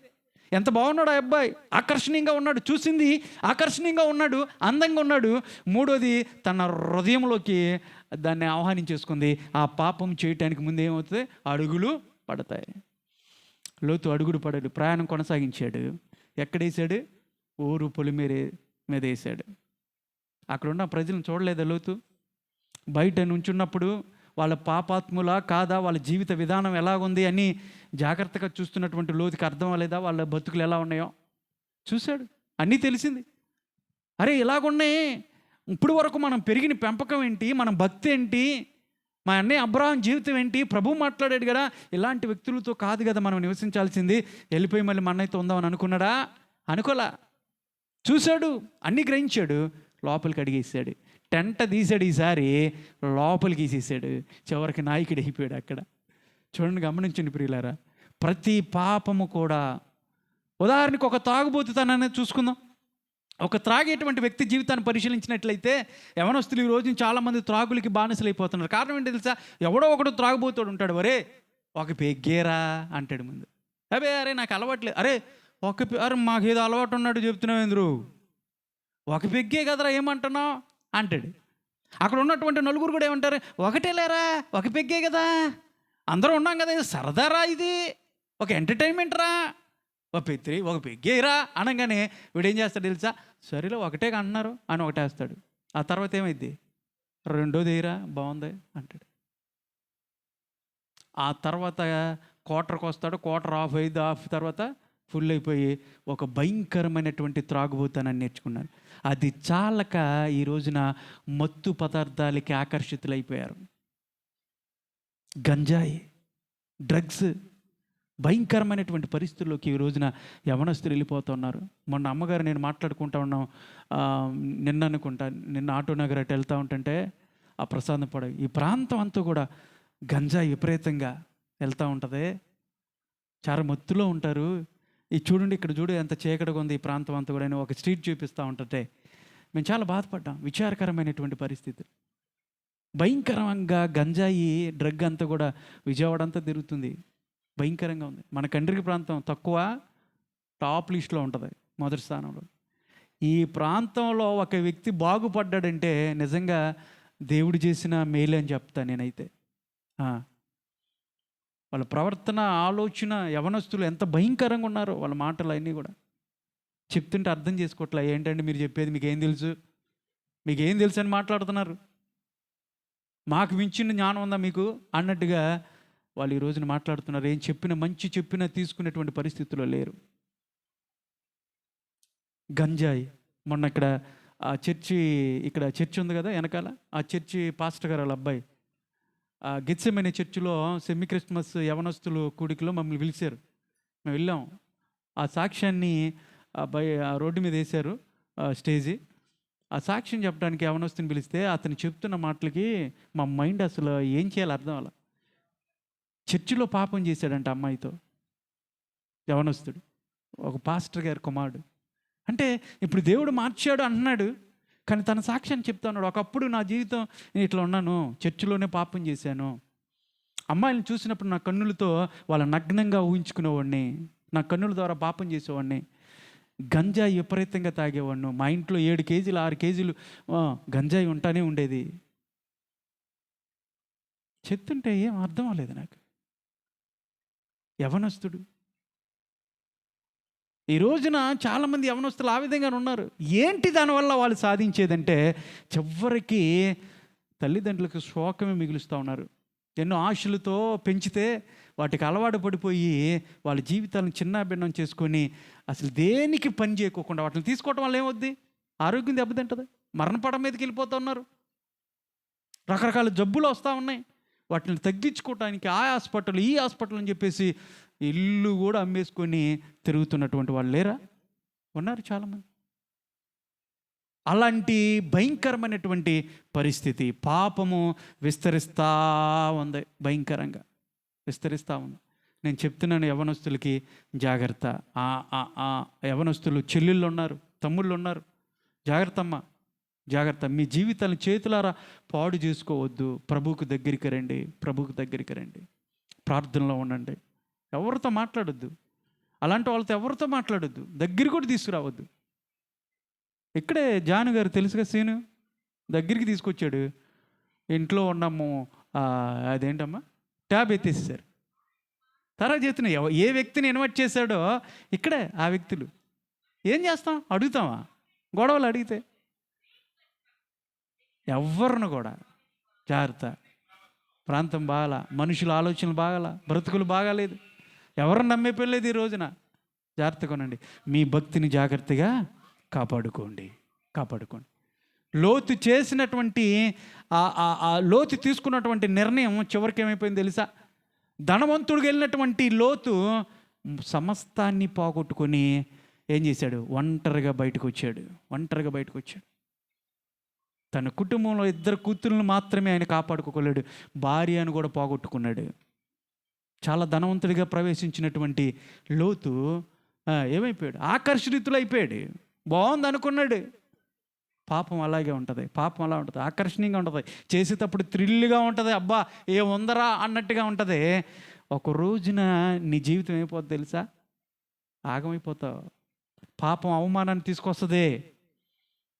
[SPEAKER 1] ఎంత బాగున్నాడు ఆ అబ్బాయి, ఆకర్షణీయంగా ఉన్నాడు, చూసింది ఆకర్షణీయంగా ఉన్నాడు, అందంగా ఉన్నాడు. మూడోది తన హృదయంలోకి దాన్ని ఆహ్వానించేసుకుంది. ఆ పాపం చేయటానికి ముందు ఏమవుతుంది? అడుగులు పడతాయి. లోతు అడుగులు పడాడు, ప్రయాణం కొనసాగించాడు. ఎక్కడేసాడు? ఊరు పొలిమేర మీద వేసాడు. అక్కడున్న ప్రజలను చూడలేదా లోతు? బయట నుంచున్నప్పుడు వాళ్ళ పాపాత్ములా కాదా, వాళ్ళ జీవిత విధానం ఎలాగుంది అని జాగ్రత్తగా చూస్తున్నటువంటి లోతుకి అర్థం అవ్వలేదా వాళ్ళ బతుకులు ఎలా ఉన్నాయో? చూశాడు, అన్నీ తెలిసింది. అరే ఇలాగున్నాయి, ఇప్పుడు వరకు మనం పెరిగిన పెంపకం ఏంటి, మన భక్తి ఏంటి, మా అన్నయ్య అబ్రాహాం జీవితం ఏంటి, ప్రభు మాట్లాడాడు కదా, ఇలాంటి వ్యక్తులతో కాదు కదా మనం నివసించాల్సింది, వెళ్ళిపోయి మళ్ళీ మన అన్నయ్యతో ఉందామని అనుకున్నాడా? అనుకోలా. చూశాడు, అన్నీ గ్రహించాడు, లోపలికి అడిగేసాడు. టెంట తీసాడు, ఈసారి లోపలికి తీసేసాడు. చివరికి నాయకుడు అయిపోయాడు అక్కడ. చూడండి, గమనించండి ప్రియులారా, ప్రతి పాపము కూడా, ఉదాహరణకు ఒక తాగుబోతుతనాన్ని చూసుకుందాం. ఒక త్రాగేటువంటి వ్యక్తి జీవితాన్ని పరిశీలించినట్లయితే యవనస్తులు ఈ రోజు చాలామంది త్రాగులకి బానిసలైపోతున్నారు. కారణం ఏంటి తెలుసా? ఎవడో ఒకడు త్రాగుబోతాడు ఉంటాడు. ఒరే ఒక పెగ్గేరా అంటాడు ముందు. అరే నాకు అలవాట్లేదు. అరే అరే మాకేదో అలవాటు ఉన్నాడు చెప్తున్నావు ఎందురు, ఒక పెగ్గే కదరా ఏమంటున్నావు అంటాడు. అక్కడ ఉన్నటువంటి నలుగురు కూడా ఏమంటారు? ఒకటే లేరా, ఒక పెగ్గే కదా, అందరూ ఉన్నాం కదా, ఇది సరదారా, ఇది ఒక ఎంటర్టైన్మెంట్ రా, ఒక పెగ్గేరా అనగానే వీడేం చేస్తాడు తెలుసా? సరేలే ఒకటే అన్నారు అని ఒకటేస్తాడు. ఆ తర్వాత ఏమైంది? రెండోది వేయరా, బాగుంది అంటాడు. ఆ తర్వాత క్వార్టర్కి వస్తాడు, క్వార్టర్ ఆఫ్ అయింది, ఆఫ్ తర్వాత ఫుల్ అయిపోయి ఒక భయంకరమైనటువంటి త్రాగుబోతానని నేర్చుకున్నాడు. అది చాలక ఈ రోజున మత్తు పదార్థాలకి ఆకర్షితులైపోయారు. గంజాయి, డ్రగ్స్, భయంకరమైనటువంటి పరిస్థితుల్లోకి ఈ రోజున యవనస్తులు వెళ్ళిపోతున్నారు. మొన్న అమ్మగారు నేను మాట్లాడుకుంటా ఉన్నాం, నిన్న ఆటో నగర్ అటు వెళ్తూ ఉంటుంటే ఆ ప్రసాదం పడ ఈ ప్రాంతం అంతా కూడా గంజాయి విపరీతంగా వెళ్తూ ఉంటుంది. చాలా మత్తులో ఉంటారు. ఈ చూడండి, ఇక్కడ చూడు ఎంత చీకటిగా ఉంది ఈ ప్రాంతం అంతా కూడా. ఒక స్ట్రీట్ చూపిస్తూ ఉంటుంటే మేము చాలా బాధపడ్డాం. విచారకరమైనటువంటి పరిస్థితి. భయంకరంగా గంజాయి డ్రగ్ అంతా కూడా విజయవాడ అంతా తిరుగుతుంది. భయంకరంగా ఉంది. మన కండ్రికి ప్రాంతం తక్కువ, టాప్ లిస్ట్లో ఉంటుంది, మొదటి స్థానంలో. ఈ ప్రాంతంలో ఒక వ్యక్తి బాగుపడ్డాడంటే నిజంగా దేవుడు చేసిన మేలు అని చెప్తాను నేనైతే. వాళ్ళ ప్రవర్తన, ఆలోచన, యవనస్తులు ఎంత భయంకరంగా ఉన్నారో, వాళ్ళ మాటలు అన్నీ కూడా చెప్తుంటే అర్థం చేసుకోవట్లే. ఏంటంటే మీరు చెప్పేది, మీకేం తెలుసు అని మాట్లాడుతున్నారు, మాకు మించిన జ్ఞానం ఉందా మీకు అన్నట్టుగా వాళ్ళు ఈ రోజున మాట్లాడుతున్నారు. ఏం చెప్పినా తీసుకునేటువంటి పరిస్థితుల్లో లేరు. గంజాయి. మొన్న ఇక్కడ చర్చి ఉంది కదా వెనకాల, ఆ చర్చి పాస్టర్ గారు వాళ్ళ అబ్బాయి గెత్సెమనే చర్చిలో సెమీ క్రిస్మస్ యవనస్తులు కూడికలో మమ్మల్ని పిలిచారు. మేము వెళ్ళాం. ఆ సాక్ష్యాన్ని ఆ రోడ్డు మీద వేశారు స్టేజీ. ఆ సాక్ష్యం చెప్పడానికి యవనస్తుని పిలిస్తే అతను చెప్తున్న మాటలకి మా మైండ్ అసలు ఏం చేయాలో అర్థం అలా. చర్చిలో పాపం చేశాడంట అమ్మాయితో, యవనస్తుడు, ఒక పాస్టర్ గారి కుమారుడు. అంటే ఇప్పుడు దేవుడు మార్చాడు అంటున్నాడు, కానీ తన సాక్ష్యాన్ని చెప్తా ఉన్నాడు. ఒకప్పుడు నా జీవితం నేను ఇట్లా ఉన్నాను, చర్చిలోనే పాపం చేశాను, అమ్మాయిలను చూసినప్పుడు నా కన్నులతో వాళ్ళ నగ్నంగా ఊహించుకునేవాడిని, నా కన్నుల ద్వారా పాపం చేసేవాడిని, గంజాయి విపరీతంగా తాగేవాడిను, మా ఇంట్లో 7 కేజీలు 6 కేజీలు గంజాయి ఉంటానే ఉండేది. చెప్తుంటే ఏం అర్థం అవ్వలేదు నాకు. యవనస్తుడు. ఈ రోజున చాలామంది యవనస్తులు ఆ విధంగానే ఉన్నారు. ఏంటి దానివల్ల వాళ్ళు సాధించేదంటే చివరికి తల్లిదండ్రులకు శోకమే మిగులుస్తూ ఉన్నారు. ఎన్నో ఆశలతో పెంచితే వాటికి అలవాటు పడిపోయి వాళ్ళ జీవితాలను చిన్నాభిన్నం చేసుకొని అసలు దేనికి పని చేయకోకుండా వాటిని తీసుకోవటం వల్ల ఏమవుద్ది? ఆరోగ్యం దెబ్బతింటుంది, మరణపడం మీదకి వెళ్ళిపోతూ ఉన్నారు, రకరకాల జబ్బులు వస్తూ ఉన్నాయి. వాటిని తగ్గించుకోవటానికి ఆ హాస్పిటల్ ఈ హాస్పిటల్ అని చెప్పేసి ఇల్లు కూడా అమ్మేసుకొని తిరుగుతున్నటువంటి వాళ్ళు లేరా? ఉన్నారు చాలామంది. అలాంటి భయంకరమైనటువంటి పరిస్థితి, పాపము విస్తరిస్తూ ఉంది, భయంకరంగా విస్తరిస్తూ ఉంది. నేను చెప్తున్నాను యవనస్తులకి జాగ్రత్త. యవనస్తులు చెల్లెళ్ళు ఉన్నారు, తమ్ముళ్ళు ఉన్నారు, జాగ్రత్త అమ్మ, జాగ్రత్త. మీ జీవితాలను చేతులారా పాడు చేసుకోవద్దు. ప్రభువుకు దగ్గరికి రండి, ప్రార్థనలో ఉండండి. ఎవరితో మాట్లాడొద్దు, అలాంటి వాళ్ళతో ఎవరితో మాట్లాడొద్దు, దగ్గర కూడా తీసుకురావద్దు. ఇక్కడే జాను గారు తెలుసుగా, సీను దగ్గరికి తీసుకొచ్చాడు. ఇంట్లో ఉన్నాము, అదేంటమ్మా ట్యాబ్ ఎత్తేసేసారు. తర్వాత చేస్తున్నా ఏ వ్యక్తిని ఇన్వైట్ చేశాడో ఇక్కడే ఆ వ్యక్తులు. ఏం చేస్తాం? అడుగుతామా? గొడవలు అడిగితే ఎవరిని కూడా జాగ్రత్త. ప్రాంతం బాగాల, మనుషుల ఆలోచనలు బాగాల, బ్రతుకులు బాగాలేదు, ఎవరిని నమ్మే పెళ్ళలేదు ఈ రోజున. జాగ్రత్తగా ఉండండి, మీ భక్తిని జాగ్రత్తగా కాపాడుకోండి. లోతు చేసినటువంటి లోతు తీసుకున్నటువంటి నిర్ణయం చివరికి ఏమైపోయింది తెలుసా? ధనవంతుడికి వెళ్ళినటువంటి లోతు సమస్తాన్ని పోగొట్టుకొని ఏం చేశాడు? ఒంటరిగా బయటకు వచ్చాడు. తన కుటుంబంలో 2 కూతుర్లను మాత్రమే ఆయన కాపాడుకోలేడు, భార్యను కూడా పోగొట్టుకున్నాడు. చాలా ధనవంతుడిగా ప్రవేశించినటువంటి లోతు ఏమైపోయాడు? ఆకర్షితులైపోయాడు. బాగుంది అనుకున్నాడు. పాపం అలాగే ఉంటుంది. పాపం అలా ఉంటుంది, ఆకర్షణీయంగా ఉంటుంది, చేసేటప్పుడు థ్రిల్గా ఉంటుంది, అబ్బా ఏముందరా అన్నట్టుగా ఉంటుంది. ఒక రోజున నీ జీవితం అయిపోద్ది తెలుసా? ఆగమైపోతావు. పాపం అవమానాన్ని తీసుకొస్తుంది,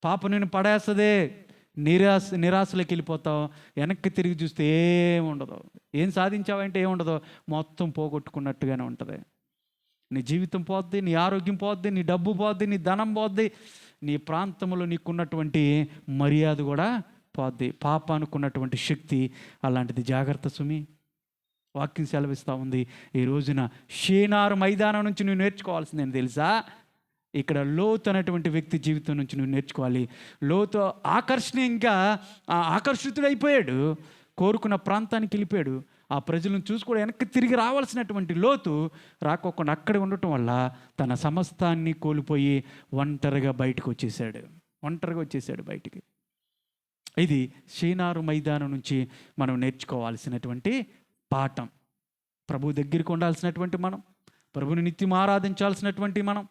[SPEAKER 1] పాపం నేను పడేస్తుంది, నిరాశలోకి వెళ్ళిపోతావు. వెనక్కి తిరిగి చూస్తే ఏముండదు. ఏం సాధించావంటే ఏముండదు, మొత్తం పోగొట్టుకున్నట్టుగానే ఉంటుంది. నీ జీవితం పోద్ది, నీ ఆరోగ్యం పోద్ది, నీ డబ్బు పోద్ది, నీ ధనం పోద్ది, నీ ప్రాంతంలో నీకున్నటువంటి మర్యాద కూడా పోద్ది. పాపానుకున్నటువంటి శక్తి అలాంటిది. జాగ్రత్త సుమి. వాక్యం సెలవిస్తూ ఉంది. ఈ రోజున షీనారు మైదానం నుంచి నువ్వు నేర్చుకోవాల్సింది ఏంటి తెలుసా? ఇక్కడ లోతు అనేటువంటి వ్యక్తి జీవితం నుంచి నువ్వు నేర్చుకోవాలి. లోతు ఆకర్షణీయంగా ఆకర్షితుడైపోయాడు, కోరుకున్న ప్రాంతానికి వెళ్ళిపోయాడు. ఆ ప్రజలను చూసి కూడా వెనక్కి తిరిగి రావాల్సినటువంటి లోతు రాకోకుండా అక్కడే ఉండటం వల్ల తన సమస్తాన్ని కోల్పోయి ఒంటరిగా బయటకు వచ్చేసాడు బయటికి. ఇది షీనారు మైదానం నుంచి మనం నేర్చుకోవాల్సినటువంటి పాఠం. ప్రభు దగ్గరికి ఉండాల్సినటువంటి మనం, ప్రభుని నిత్యం ఆరాధించాల్సినటువంటి మనం,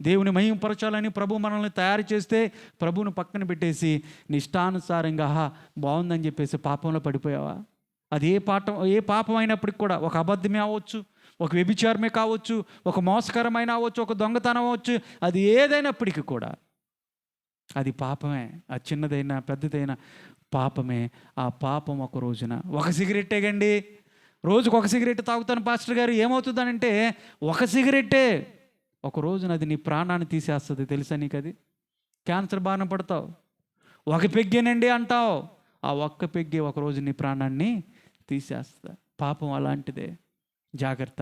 [SPEAKER 1] దేవుని మహిమపరచాలని ప్రభు మనల్ని తయారు చేస్తే ప్రభువును పక్కన పెట్టేసి నిష్టానుసారంగా బాగుందని చెప్పేసి పాపంలో పడిపోయావా? అది ఏ పాపం అయినప్పటికి కూడా, ఒక అబద్ధమే అవ్వచ్చు, ఒక వ్యభిచారమే కావచ్చు, ఒక మోసకరమైన అవ్వచ్చు, ఒక దొంగతనం అవ్వచ్చు, అది ఏదైనప్పటికీ కూడా అది పాపమే. అది చిన్నదైనా పెద్దదైనా పాపమే. ఆ పాపం ఒక రోజున, ఒక సిగరెట్టేగండి, రోజుకు ఒక సిగరెట్ తాగుతాను పాస్టర్ గారు, ఏమవుతుందనంటే ఒక సిగరెట్టే ఒక రోజున అది నీ ప్రాణాన్ని తీసేస్తుంది. తెలుసా నీకు? అది క్యాన్సర్ బారిన పడతావు. ఒక పెగ్గేనండి అంటావు, ఆ ఒక్క పెగ్గే ఒకరోజు నీ ప్రాణాన్ని తీసేస్తా. పాపం అలాంటిదే. జాగ్రత్త.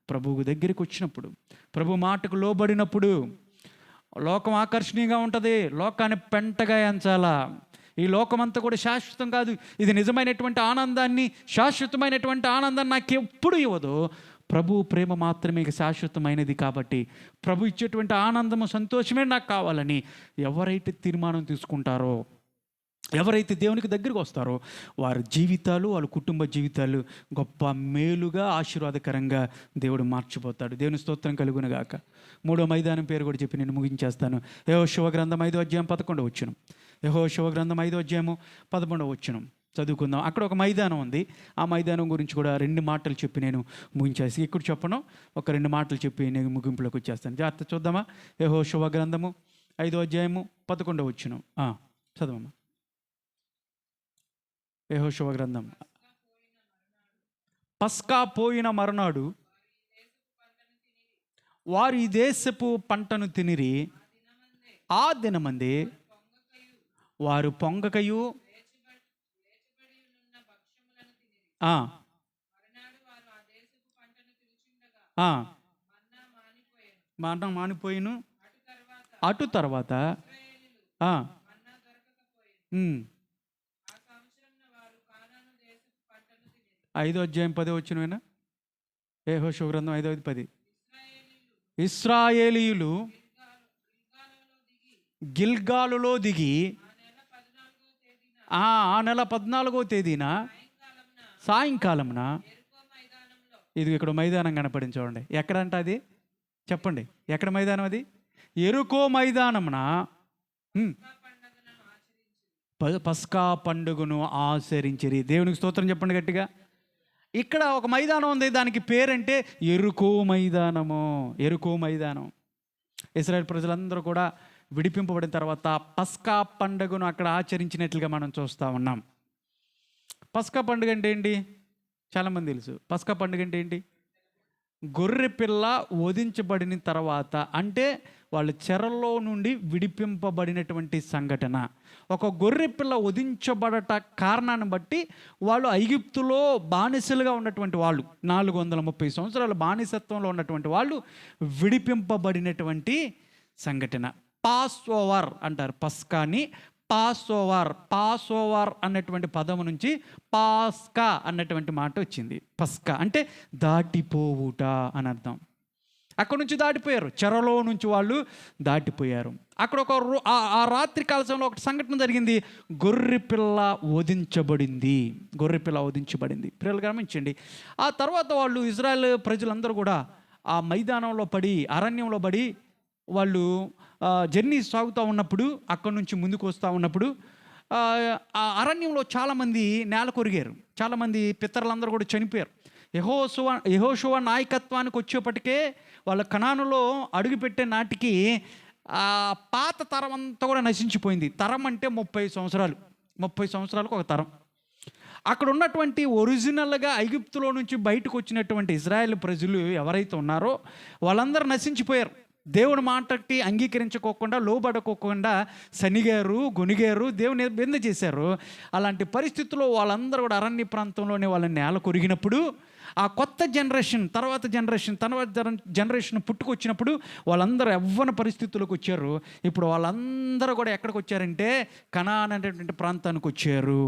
[SPEAKER 1] ప్రభువు దగ్గరికి వచ్చినప్పుడు, ప్రభు మాటకు లోబడినప్పుడు, లోకం ఆకర్షణీయంగా ఉంటుంది, లోకాన్ని పెంటగా ఎంచాలా. ఈ లోకమంతా కూడా శాశ్వతం కాదు. ఇది నిజమైనటువంటి ఆనందాన్ని, శాశ్వతమైనటువంటి ఆనందాన్ని నాకు ఎప్పుడు ఇవ్వదు. ప్రభు ప్రేమ మాత్రమే శాశ్వతమైనది. కాబట్టి ప్రభు ఇచ్చేటువంటి ఆనందము, సంతోషమే నాకు కావాలని ఎవరైతే తీర్మానం తీసుకుంటారో, ఎవరైతే దేవునికి దగ్గరికి వస్తారో, వారి జీవితాలు, వాళ్ళ కుటుంబ జీవితాలు గొప్ప మేలుగా, ఆశీర్వాదకరంగా దేవుడు మార్చిపోతాడు. దేవుని స్తోత్రం కలుగునుగాక. 3వ మైదానం పేరు కూడా చెప్పి నేను ముగించేస్తాను. యెహోషువ గ్రంథం 5వ అధ్యాయం 11వ వచనం. యెహోషువ గ్రంథం 5వ అధ్యాయము 11వ వచనం చదువుకుందాం. అక్కడ ఒక మైదానం ఉంది. ఆ మైదానం గురించి కూడా 2 మాటలు చెప్పి నేను ముగించేసి, ఇక్కడ చెప్పను, ఒక 2 మాటలు చెప్పి నేను ముగింపులోకి వచ్చేస్తాను. జాగ్రత్త చూద్దామా? యెహోషువ గ్రంథము 5వ అధ్యాయము 11వ వచనం చదవమ్మా. యెహోషువ గ్రంథం. పస్కా పోయిన మరునాడు వారు ఈ దేశపు పంటను తినిరి. ఆ దినమందే వారు పొంగకయు మన్నా మానిపోయిను. అటు తర్వాత 5వ అధ్యాయం 10వ వచనమేనా? యెహోషువ గ్రంథం 5:10. ఇశ్రాయేలీయులు గిల్గాలులో దిగి ఆ నెల 14వ తేదీన సాయంకాలమున, ఇది ఇక్కడ మైదానం కనపడింది చూడండి. ఎక్కడంట అది? చెప్పండి, ఎక్కడ మైదానం అది? యెరికో మైదానమున పస్కా పండుగను ఆచరించిరి. దేవునికి స్తోత్రం చెప్పండి గట్టిగా. ఇక్కడ ఒక మైదానం ఉంది, దానికి పేరంటే యెరికో మైదానము. యెరికో మైదానం. ఇశ్రాయేల్ ప్రజలందరూ కూడా విడిపింపబడిన తర్వాత పస్కా పండుగను అక్కడ ఆచరించినట్లుగా మనం చూస్తూ ఉన్నాం. పస్కా పండుగ అంటే ఏంటి? చాలామంది తెలుసు. పస్కా పండుగ అంటే ఏంటి? గొర్రె పిల్ల వధించబడిన తర్వాత, అంటే వాళ్ళు చెరలో నుండి విడిపింపబడినటువంటి సంఘటన. ఒక గొర్రె పిల్ల వధించబడట కారణాన్ని బట్టి వాళ్ళు ఐగుప్తులో బానిసలుగా ఉన్నటువంటి వాళ్ళు, 430 సంవత్సరాల బానిసత్వంలో ఉన్నటువంటి వాళ్ళు విడిపింపబడినటువంటి సంఘటన. పాస్ ఓవర్ అంటారు పస్కాని. పాస్ ఓవర్ అన్నటువంటి పదము నుంచి పాస్కా అన్నటువంటి మాట వచ్చింది. పస్కా అంటే దాటిపోవుట అని అర్థం. అక్కడ నుంచి దాటిపోయారు, చెరలో నుంచి వాళ్ళు దాటిపోయారు. అక్కడ ఆ రాత్రి కాల సమయంలో ఒక సంఘటన జరిగింది. గొర్రెపిల్ల వధించబడింది. గొర్రెపిల్ల వధించబడింది. పిల్లలు గమనించండి. ఆ తర్వాత వాళ్ళు ఇజ్రాయెల్ ప్రజలందరూ కూడా ఆ మైదానంలో పడి, అరణ్యంలో పడి వాళ్ళు జర్నీ సాగుతూ ఉన్నప్పుడు, అక్కడి నుంచి ముందుకు వస్తూ ఉన్నప్పుడు ఆ అరణ్యంలో చాలామంది నేల కొరిగారు. చాలామంది పితరులందరూ కూడా చనిపోయారు. యెహోషువ నాయకత్వానికి వచ్చేప్పటికే వాళ్ళ కనానులో అడుగుపెట్టే నాటికి ఆ పాత తరం అంతా కూడా నశించిపోయింది. తరం అంటే 30 సంవత్సరాలు. 30 సంవత్సరాలకు ఒక తరం. అక్కడ ఉన్నటువంటి ఒరిజినల్గా ఐగుప్తులో నుంచి బయటకు వచ్చినటువంటి ఇజ్రాయెల్ ప్రజలు ఎవరైతే ఉన్నారో వాళ్ళందరూ నశించిపోయారు. దేవుని మాటకి అంగీకరించుకోకుండా, లోబడుకోకుండా సనిగారు, గొనిగారు, దేవుని నింద చేశారు. అలాంటి పరిస్థితుల్లో వాళ్ళందరూ కూడా అరణ్య ప్రాంతంలోనే వాళ్ళని నేల కొరిగినప్పుడు ఆ కొత్త జనరేషన్ తర్వాత జనరేషన్ పుట్టుకొచ్చినప్పుడు వాళ్ళందరూ యవ్వన పరిస్థితుల్లోకి వచ్చారు. ఇప్పుడు వాళ్ళందరూ కూడా ఎక్కడికి వచ్చారంటే కనాన్ అనేటువంటి ప్రాంతానికి వచ్చారు.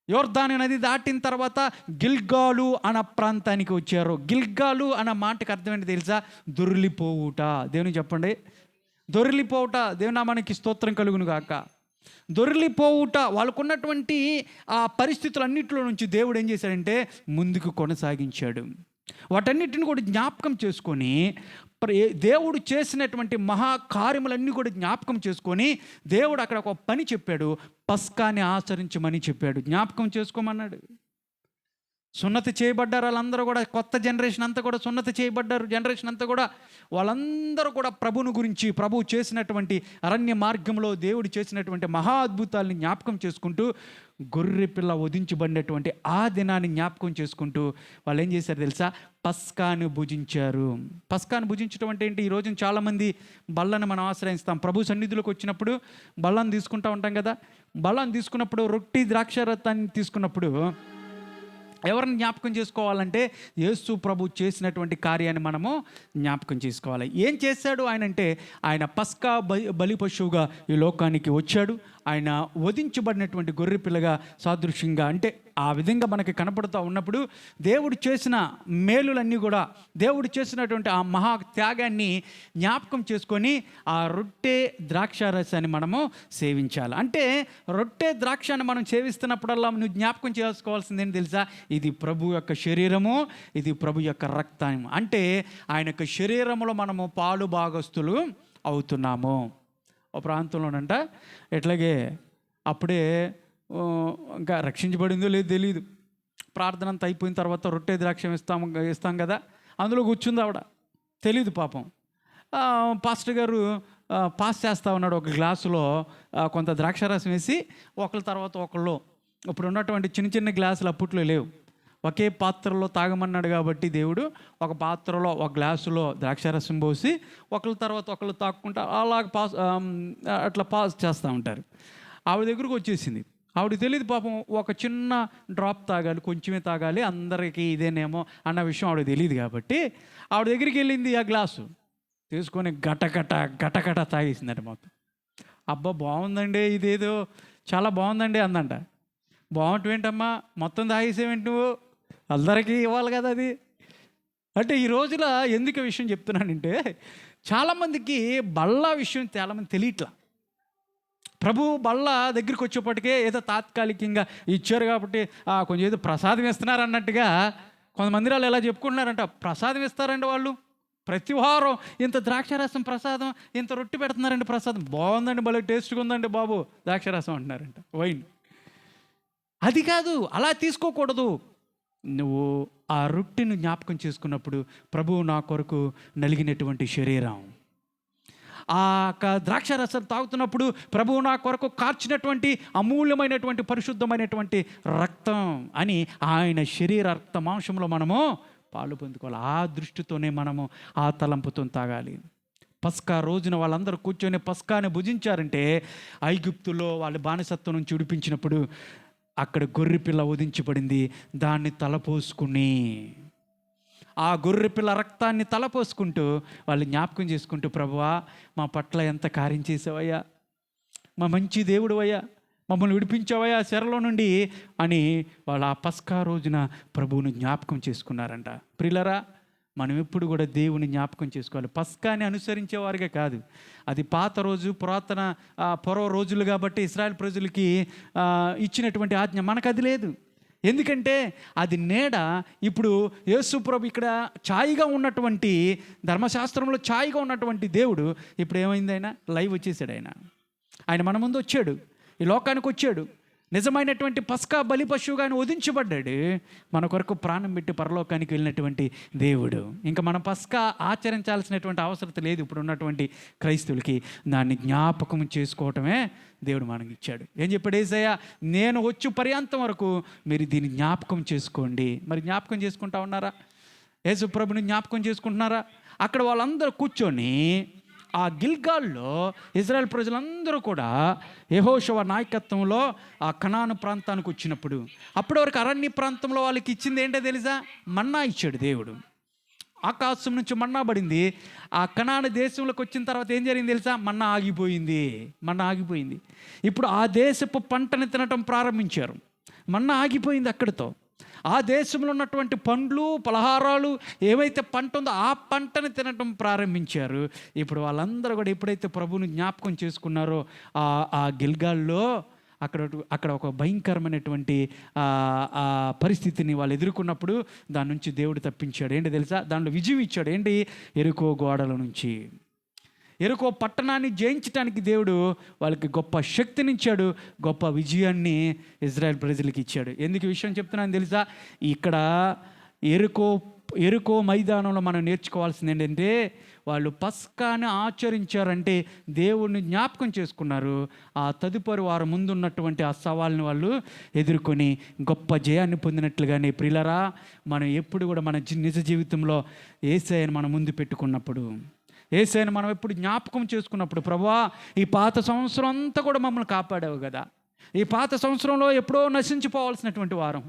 [SPEAKER 1] యోర్దాను నది దాటిన తర్వాత గిల్గాలు అన్న ప్రాంతానికి వచ్చారు. గిల్గాలు అన్న మాటకి అర్థమేంటి తెలుసా? దొర్లిపోవుట. దేవుని చెప్పండి, దొర్లిపోవుట. దేవుని నామానికి స్తోత్రం కలుగును గాక. దొర్లిపోవుట. వాళ్ళకున్నటువంటి ఆ పరిస్థితులన్నింటిలో నుంచి దేవుడు ఏం చేశాడంటే ముందుకు కొనసాగించాడు. వాటన్నిటిని కూడా జ్ఞాపకం చేసుకొని దేవుడు చేసినటువంటి మహాకార్యములన్నీ కూడా జ్ఞాపకం చేసుకొని దేవుడు అక్కడ ఒక పని చెప్పాడు. పస్కాని ఆచరించమని చెప్పాడు. జ్ఞాపకం చేసుకోమన్నాడు. సున్నతి చేయబడ్డారు వాళ్ళందరూ కూడా. కొత్త జనరేషన్ అంతా కూడా సున్నతి చేయబడ్డారు. జనరేషన్ అంతా కూడా వాళ్ళందరూ కూడా ప్రభువుని గురించి, ప్రభువు చేసినటువంటి అరణ్య మార్గంలో దేవుడు చేసినటువంటి మహా అద్భుతాలని జ్ఞాపకం చేసుకుంటూ, గొర్రెపిల్ల వధించబడినటువంటి ఆ దినాన్ని జ్ఞాపకం చేసుకుంటూ వాళ్ళు ఏం చేశారు తెలుసా? పస్కాను భుజించారు. పస్కాను భుజించడం అంటే ఏంటి? ఈరోజు చాలామంది బల్లను మనం ఆశ్రయిస్తాం. ప్రభు సన్నిధిలోకి వచ్చినప్పుడు బల్లను తీసుకుంటూ ఉంటాం కదా. బల్లను తీసుకున్నప్పుడు రొట్టి ద్రాక్షారసాన్ని తీసుకున్నప్పుడు ఎవరిని జ్ఞాపకం చేసుకోవాలంటే యేసు ప్రభు చేసినటువంటి కార్యాన్ని మనము జ్ఞాపకం చేసుకోవాలి. ఏం చేశాడు ఆయన అంటే, ఆయన పస్కా బలి పశువుగా ఈ లోకానికి వచ్చాడు. ఆయన వధించబడినటువంటి గొర్రెపిల్లగా సాదృశ్యంగా, అంటే ఆ విధంగా మనకి కనపడుతూ ఉన్నప్పుడు దేవుడు చేసిన మేలులన్నీ కూడా, దేవుడు చేసినటువంటి ఆ మహా త్యాగాన్ని జ్ఞాపకం చేసుకొని ఆ రొట్టె ద్రాక్షారసాన్ని మనము సేవించాలి. అంటే రొట్టె ద్రాక్షాన్ని మనం సేవిస్తున్నప్పుడల్లా నువ్వు జ్ఞాపకం చేసుకోవాల్సింది ఏంటి తెలుసా? ఇది ప్రభు యొక్క శరీరము, ఇది ప్రభు యొక్క రక్తం. అంటే ఆయన యొక్క శరీరములో మనము పాలు భాగస్తులు అవుతున్నాము. ఒక ప్రాంతంలోనంట ఎట్లాగే అప్పుడే ఇంకా రక్షించబడిందో లేదో తెలియదు. ప్రార్థన అంతా అయిపోయిన తర్వాత రొట్టె ద్రాక్షం ఇస్తాం కదా, అందులో కూర్చుంది ఆవిడ. తెలీదు పాపం. పాస్టర్ గారు పాస్ చేస్తూ ఉన్నాడు. ఒక గ్లాసులో కొంత ద్రాక్షారసం వేసి ఒకళ్ళ తర్వాత ఒకళ్ళు, ఇప్పుడు ఉన్నటువంటి చిన్న చిన్న గ్లాసులు అప్పట్లో లేవు, ఒకే పాత్రలో తాగమన్నాడు కాబట్టి దేవుడు ఒక పాత్రలో ఒక గ్లాసులో ద్రాక్షారసం పోసి ఒకళ్ళ తర్వాత ఒకళ్ళు తాక్కుంటా అలాగ అట్లా పాస్ చేస్తూ ఉంటారు. ఆవిడ దగ్గరకు వచ్చేసింది. ఆవిడకి తెలియదు పాపం, ఒక చిన్న డ్రాప్ తాగాలి, కొంచెమే తాగాలి, అందరికీ ఇదేనేమో అన్న విషయం ఆవిడకి తెలియదు కాబట్టి ఆవిడ దగ్గరికి వెళ్ళింది. ఆ గ్లాసు తీసుకొని గటగట తాగేసిందంట మొత్తం. అబ్బా బాగుందండి, ఇదేదో చాలా బాగుందండి అందంట. బాగుంటుంటమ్మా, మొత్తం తాగేసేవేంటి నువ్వు, అందరికీ ఇవ్వాలి కదా అది. అంటే ఈ రోజున ఎందుకు విషయం చెప్తున్నానంటే, చాలామందికి బళ్ళ విషయం చాలామంది తెలియట్లా. ప్రభు బళ్ళ దగ్గరికి వచ్చేప్పటికే ఏదో తాత్కాలికంగా ఇచ్చారు కాబట్టి కొంచెం ఏదో ప్రసాదం ఇస్తున్నారు అన్నట్టుగా కొంతమంది వాళ్ళు ఎలా చెప్పుకుంటున్నారంట. ప్రసాదం ఇస్తారండి వాళ్ళు, ప్రతి వారం ఇంత ద్రాక్షారసం ప్రసాదం, ఇంత రొట్టె పెడుతున్నారండి ప్రసాదం, బాగుందండి, భలే టేస్ట్గా ఉందండి బాబు ద్రాక్షారసం అంటున్నారంట, వైన్. అది కాదు, అలా తీసుకోకూడదు. నువ్వు ఆ రొట్టెను జ్ఞాపకం చేసుకున్నప్పుడు ప్రభువు నా కొరకు నలిగినటువంటి శరీరం, ఆ ద్రాక్షారసం తాగుతున్నప్పుడు ప్రభువు నా కొరకు కార్చినటువంటి అమూల్యమైనటువంటి పరిశుద్ధమైనటువంటి రక్తం అని ఆయన శరీర రక్త మాంసంలో మనము పాలు పొందుకోవాలి. ఆ దృష్టితోనే మనము ఆ తలంపుతో తాగాలి. పస్కా రోజున వాళ్ళందరూ కూర్చొని పస్కాని భుజించారంటే, ఐగుప్తులో వాళ్ళ బానిసత్వం నుంచి విడిపించినప్పుడు అక్కడ గొర్రెపిల్ల వధించబడింది. దాన్ని తలపోసుకుని ఆ గొర్రెపిల్ల రక్తాన్ని తలపోసుకుంటూ వాళ్ళు జ్ఞాపకం చేసుకుంటూ, ప్రభువా మా పట్ల ఎంత కార్యం చేసావయ్యా, మా మంచి దేవుడు అయ్యా, మమ్మల్ని విడిపించావయ్యా చెరలో నుండి అని వాళ్ళు ఆ పస్కా రోజున ప్రభువును జ్ఞాపకం చేసుకున్నారంట. ప్రియులరా, మనం ఎప్పుడు కూడా దేవుని జ్ఞాపకం చేసుకోవాలి. పస్కాని అనుసరించేవారుగా కాదు, అది పాత రోజు, పూర్వ రోజులు కాబట్టి ఇశ్రాయేల్ ప్రజలకి ఇచ్చినటువంటి ఆజ్ఞ. మనకు అది లేదు. ఎందుకంటే అది నీడ. ఇప్పుడు యేసు ప్రభు ఇక్కడ ఛాయిగా ఉన్నటువంటి, ధర్మశాస్త్రంలో ఛాయిగా ఉన్నటువంటి దేవుడు ఇప్పుడు ఏమైంది? ఆయన లైవ్ వచ్చేసాడు. ఆయన మన ముందు వచ్చాడు, ఈ లోకానికి వచ్చాడు. నిజమైనటువంటి పస్కా బలి పశువుగా ఆయన వధించబడ్డాడు. మన కొరకు ప్రాణం పెట్టి పరలోకానికి వెళ్ళినటువంటి దేవుడు. ఇంకా మనం పస్కా ఆచరించాల్సినటువంటి అవసరం లేదు ఇప్పుడు ఉన్నటువంటి క్రైస్తవులకి. దాన్ని జ్ఞాపకం చేసుకోవటమే దేవుడు మనకి ఇచ్చాడు. ఏం చెప్పాడు యేసయ్య? నేను వచ్చు పర్యాంతం వరకు మీరు దీన్ని జ్ఞాపకం చేసుకోండి. మరి జ్ఞాపకం చేసుకుంటా ఉన్నారా? యేసు ప్రభుని జ్ఞాపకం చేసుకుంటున్నారా? అక్కడ వాళ్ళందరూ కూర్చొని ఆ గిల్గాల్లో ఇజ్రాయెల్ ప్రజలందరూ కూడా యెహోషువ నాయకత్వంలో ఆ కనాను ప్రాంతానికి వచ్చినప్పుడు, అప్పటి వరకు అరణ్య ప్రాంతంలో వాళ్ళకి ఇచ్చింది ఏంటో తెలుసా? మన్నా ఇచ్చాడు దేవుడు. ఆకాశం నుంచి మన్నా పడింది. ఆ కనాను దేశంలోకి వచ్చిన తర్వాత ఏం జరిగింది తెలుసా? మన్నా ఆగిపోయింది. ఇప్పుడు ఆ దేశపు పంటని తినటం ప్రారంభించారు. మన్నా ఆగిపోయింది అక్కడితో. ఆ దేశంలో ఉన్నటువంటి పండ్లు, పలహారాలు ఏవైతే పంట ఉందో ఆ పంటను తినటం ప్రారంభించారు. ఇప్పుడు కూడా ఎప్పుడైతే ప్రభువుని జ్ఞాపకం చేసుకున్నారో ఆ గిల్గాల్లో అక్కడ ఒక భయంకరమైనటువంటి పరిస్థితిని వాళ్ళు ఎదుర్కొన్నప్పుడు దాని నుంచి దేవుడు తప్పించాడు. ఏంటి తెలుసా? దాంట్లో విజయం ఇచ్చాడు. ఏంటి? యెరికో గోడల నుంచి. యెరికో పట్టణాన్ని జయించడానికి దేవుడు వాళ్ళకి గొప్ప శక్తినిచ్చాడు, గొప్ప విజయాన్ని ఇజ్రాయెల్ ప్రజలకు ఇచ్చాడు. ఎందుకు ఈ విషయం చెప్తున్నాను తెలుసా? ఇక్కడ యెరికో మైదానంలో మనం నేర్చుకోవాల్సింది ఏంటంటే, వాళ్ళు పస్కాని ఆచరించారంటే దేవుణ్ణి జ్ఞాపకం చేసుకున్నారు. ఆ తదుపరి వారు ముందున్నటువంటి ఆ సవాల్ని వాళ్ళు ఎదుర్కొని గొప్ప జయాన్ని పొందినట్లుగానే ప్రియులారా, మనం ఎప్పుడు కూడా మన నిజ జీవితంలో యేసయ్యను మనం ముందు పెట్టుకున్నప్పుడు, యేసయ్యను మనం ఎప్పుడు జ్ఞాపకం చేసుకున్నప్పుడు, ప్రభువా ఈ పాత సంవత్సరం అంతా కూడా మమ్మల్ని కాపాడావు కదా, ఈ పాత సంవత్సరంలో ఎప్పుడో నశించిపోవాల్సినటువంటి వారం,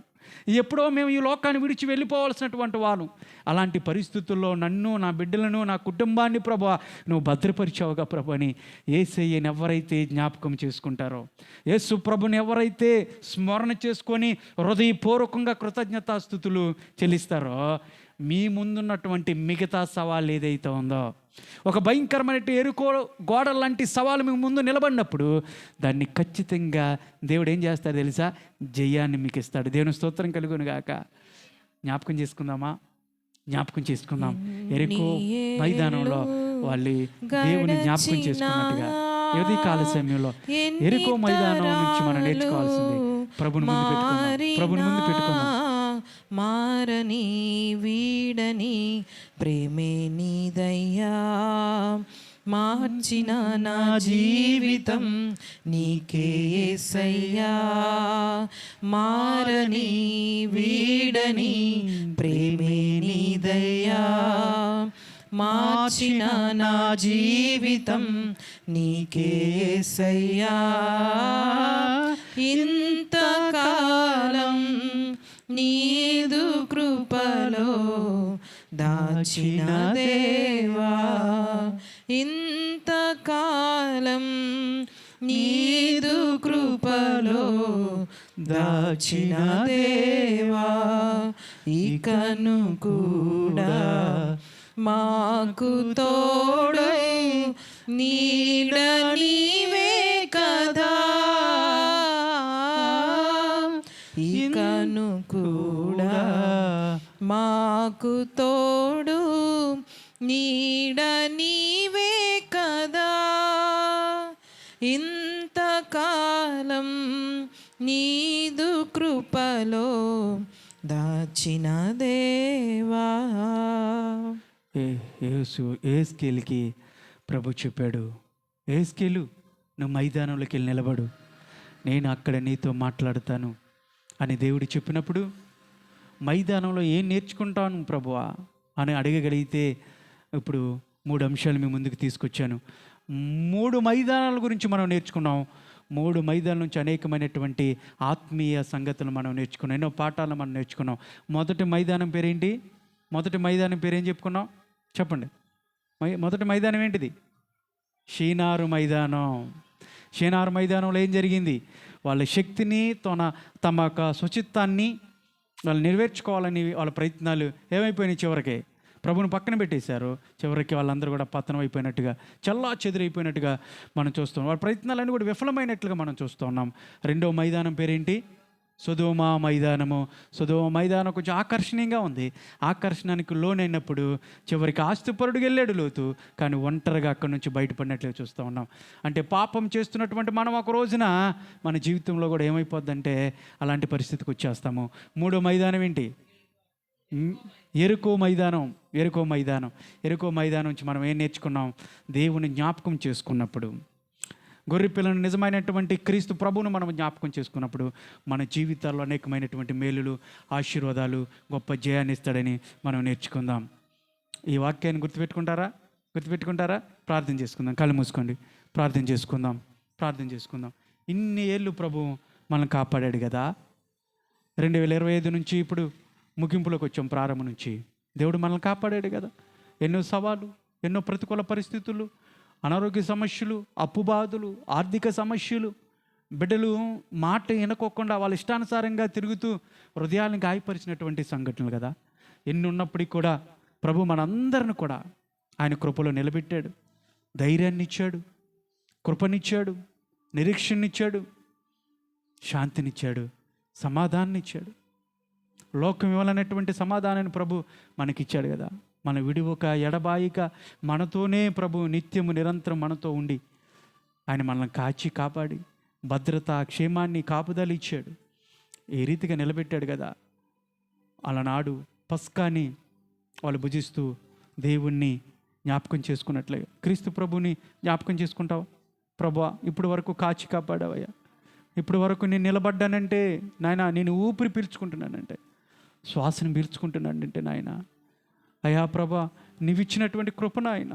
[SPEAKER 1] ఎప్పుడో మేము ఈ లోకాన్ని విడిచి వెళ్ళిపోవాల్సినటువంటి వారు, అలాంటి పరిస్థితుల్లో నన్ను, నా బిడ్డలను, నా కుటుంబాన్ని ప్రభువా నువ్వు భద్రపరిచావుగా ప్రభు అని యేసయ్యని ఎవరైతే జ్ఞాపకం చేసుకుంటారో, యేసు ప్రభుని ఎవరైతే స్మరణ చేసుకొని హృదయపూర్వకంగా కృతజ్ఞతాస్తుతులు చెల్లిస్తారో, మీ ముందున్నటువంటి మిగతా సవాల్ ఏదైతే ఉందో, ఒక భయంకరమైన యెరికో గోడ లాంటి సవాలు మీకు ముందు నిలబడినప్పుడు దాన్ని ఖచ్చితంగా దేవుడు ఏం చేస్తాడు తెలుసా? జయాన్ని మీకు ఇస్తాడు. దేవుని స్తోత్రం కలుగును గాక. జ్ఞాపకం చేసుకుందాం. యెరికో మైదానంలో వాళ్ళు దేవుని జ్ఞాపకం చేసుకున్నట్టుగా ఏది కాల సమయంలో యెరికో మైదానం నుంచి మనం నేర్చుకోవాల్సింది ప్రభుని ముందు పెట్టుకుందాం.
[SPEAKER 2] మారని వీడని ప్రేమే నీదయ్యా, మార్చిన నా జీవితం నీకే యేసయ్యా. మారని వీడని ప్రేమే నీదయ్యా, మార్చిన నా జీవితం నీకే యేసయ్యా. ఇంతకాలం నీదు కృపలో దాచిన దేవా, ఇంతకాలం నీదు కృపలో దాచిన దేవా, ఇకను కూడా మాకు తోడు నీడ నీవే కదా, ఇకను కూడా మాకు తోడు నీడ నీవే కదా. ఇంతకాలం నీదు కృపలో దాచిన దేవా.
[SPEAKER 1] ఏస్కేలుకి ప్రభు చెప్పాడు, ఏస్కేలు నువ్వు మైదానంలోకి వెళ్ళి నిలబడు, నేను అక్కడ నీతో మాట్లాడతాను అని దేవుడు చెప్పినప్పుడు, మైదానంలో ఏం నేర్చుకుంటాను ప్రభువా అని అడగగలిగితే, ఇప్పుడు 3 అంశాలు మీ ముందుకు తీసుకొచ్చాను. 3 మైదానాల గురించి మనం నేర్చుకున్నాం. 3 మైదానాల నుంచి అనేకమైనటువంటి ఆత్మీయ సంగతులు మనం నేర్చుకున్నాం, ఎన్నో పాఠాలు మనం నేర్చుకున్నాం. మొదటి మైదానం పేరేంటి? మొదటి మైదానం పేరు ఏం చెప్పుకున్నాం చెప్పండి? మొదటి మైదానం ఏంటిది? షీనారు మైదానం. షీనారు మైదానంలో ఏం జరిగింది? వాళ్ళ శక్తిని తమ యొక్క శుచిత్వాన్ని వాళ్ళు నెరవేర్చుకోవాలని వాళ్ళ ప్రయత్నాలు ఏమైపోయినాయి? చివరికి ప్రభుని పక్కన పెట్టేశారు. చివరికి వాళ్ళందరూ కూడా పతనం అయిపోయినట్టుగా, చల్లా చెదిరైపోయినట్టుగా మనం చూస్తున్నాం. వాళ్ళ ప్రయత్నాలన్నీ కూడా విఫలమైనట్లుగా మనం చూస్తూ ఉన్నాం. రెండో మైదానం పేరేంటి? సొదొమ మైదానము. సొదొమ మైదానం కొంచెం ఆకర్షణీయంగా ఉంది. ఆకర్షణానికి లోనైనప్పుడు చివరికి ఆస్తిపరుడికి వెళ్ళాడు లోతు, కానీ ఒంటరిగా అక్కడి నుంచి బయటపడినట్లుగా చూస్తూ ఉన్నాం. అంటే పాపం చేస్తున్నటువంటి మనం ఒక రోజున మన జీవితంలో కూడా ఏమైపోద్దంటే అలాంటి పరిస్థితికి వచ్చేస్తాము. మూడో మైదానం ఏంటి? ఎరుకో మైదానం. ఎరుకో మైదానం. ఎరుకో మైదానం నుంచి మనం ఏం నేర్చుకున్నాం? దేవుని జ్ఞాపకం చేసుకున్నప్పుడు, గొర్రె పిల్లను నిజమైనటువంటి క్రీస్తు ప్రభువును మనం జ్ఞాపకం చేసుకున్నప్పుడు మన జీవితాల్లో అనేకమైనటువంటి మేలులు, ఆశీర్వాదాలు, గొప్ప జయాన్ని ఇస్తాడని మనం నేర్చుకుందాం. ఈ వాక్యాన్ని గుర్తుపెట్టుకుంటారా? ప్రార్థన చేసుకుందాం. కళ్ళు మూసుకోండి, ప్రార్థన చేసుకుందాం. ఇన్ని ఏళ్ళు ప్రభు మనల్ని కాపాడాడు కదా. 2025 నుంచి ఇప్పుడు ముగింపులోకి వచ్చాం. ప్రారంభం నుంచి దేవుడు మనల్ని కాపాడాడు కదా. ఎన్నో సవాలు, ఎన్నో ప్రతికూల పరిస్థితులు, అనారోగ్య సమస్యలు, అప్పు బాధలు, ఆర్థిక సమస్యలు, బిడ్డలు మాట వినకోకుండా వాళ్ళ ఇష్టానుసారంగా తిరుగుతూ హృదయాలను గాయపరిచినటువంటి సంఘటనలు కదా. ఎన్ని ఉన్నప్పటికీ కూడా ప్రభు మనందరిని కూడా ఆయన కృపలో నిలబెట్టాడు. ధైర్యాన్ని ఇచ్చాడు, కృపనిచ్చాడు, నిరీక్షణనిచ్చాడు, శాంతినిచ్చాడు, సమాధానాన్ని ఇచ్చాడు. లోకం ఇవ్వాలనేటువంటి సమాధానాన్ని ప్రభు మనకిచ్చాడు కదా. మన విడివక ఎడబాయిక మనతోనే ప్రభు నిత్యము నిరంతరం మనతో ఉండి ఆయన మనల్ని కాచి కాపాడి భద్రత, క్షేమాన్ని, కాపుదలు ఇచ్చాడు. ఈ రీతిగా నిలబెట్టాడు కదా. అలనాడు పస్కాని వాళ్ళు భుజిస్తూ దేవుణ్ణి జ్ఞాపకం చేసుకున్నట్లుగా క్రీస్తు ప్రభుని జ్ఞాపకం చేసుకుంటావు. ప్రభువా, ఇప్పుడు వరకు కాచి కాపాడావయ్యా, ఇప్పుడు వరకు నేను నిలబడ్డానంటే నాయన, నేను ఊపిరి పీల్చుకుంటున్నానంటే, శ్వాసను పీల్చుకుంటున్నానంటే నాయన, అయ్యా ప్రభా, నీవిచ్చినటువంటి కృపణ ఆయన,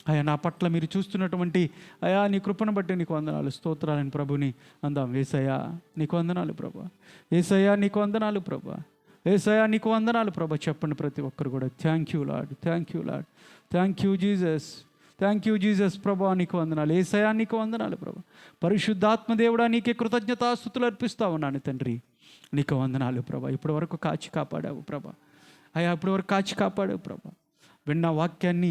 [SPEAKER 1] అయ్యా నా పట్ల మీరు చూస్తున్నటువంటి అయ్యా నీ కృపను బట్టి నీకు వందనాలు, స్తోత్రాలని ప్రభుని అందాం. యేసయ్యా నీకు వందనాలు ప్రభా, యేసయ్యా నీకు వందనాలు ప్రభా, యేసయ్యా నీకు వందనాలు ప్రభా. చెప్పండి ప్రతి ఒక్కరు కూడా, thank you lord, thank you lord, thank you Jesus, thank you Jesus ప్రభా, నీకు వందనాలు. యేసయ్యా నీకు వందనాలు ప్రభా. పరిశుద్ధాత్మ దేవుడా, నీకే కృతజ్ఞతాస్తుతులు అర్పిస్తా ఉన్నాను తండ్రి, నీకు వందనాలు ప్రభా. ఇప్పటి వరకు కాచి కాపాడావు ప్రభా, అయ్యా ఇప్పటి వరకు కాచి కాపాడావు ప్రభా. విన్న వాక్యాన్ని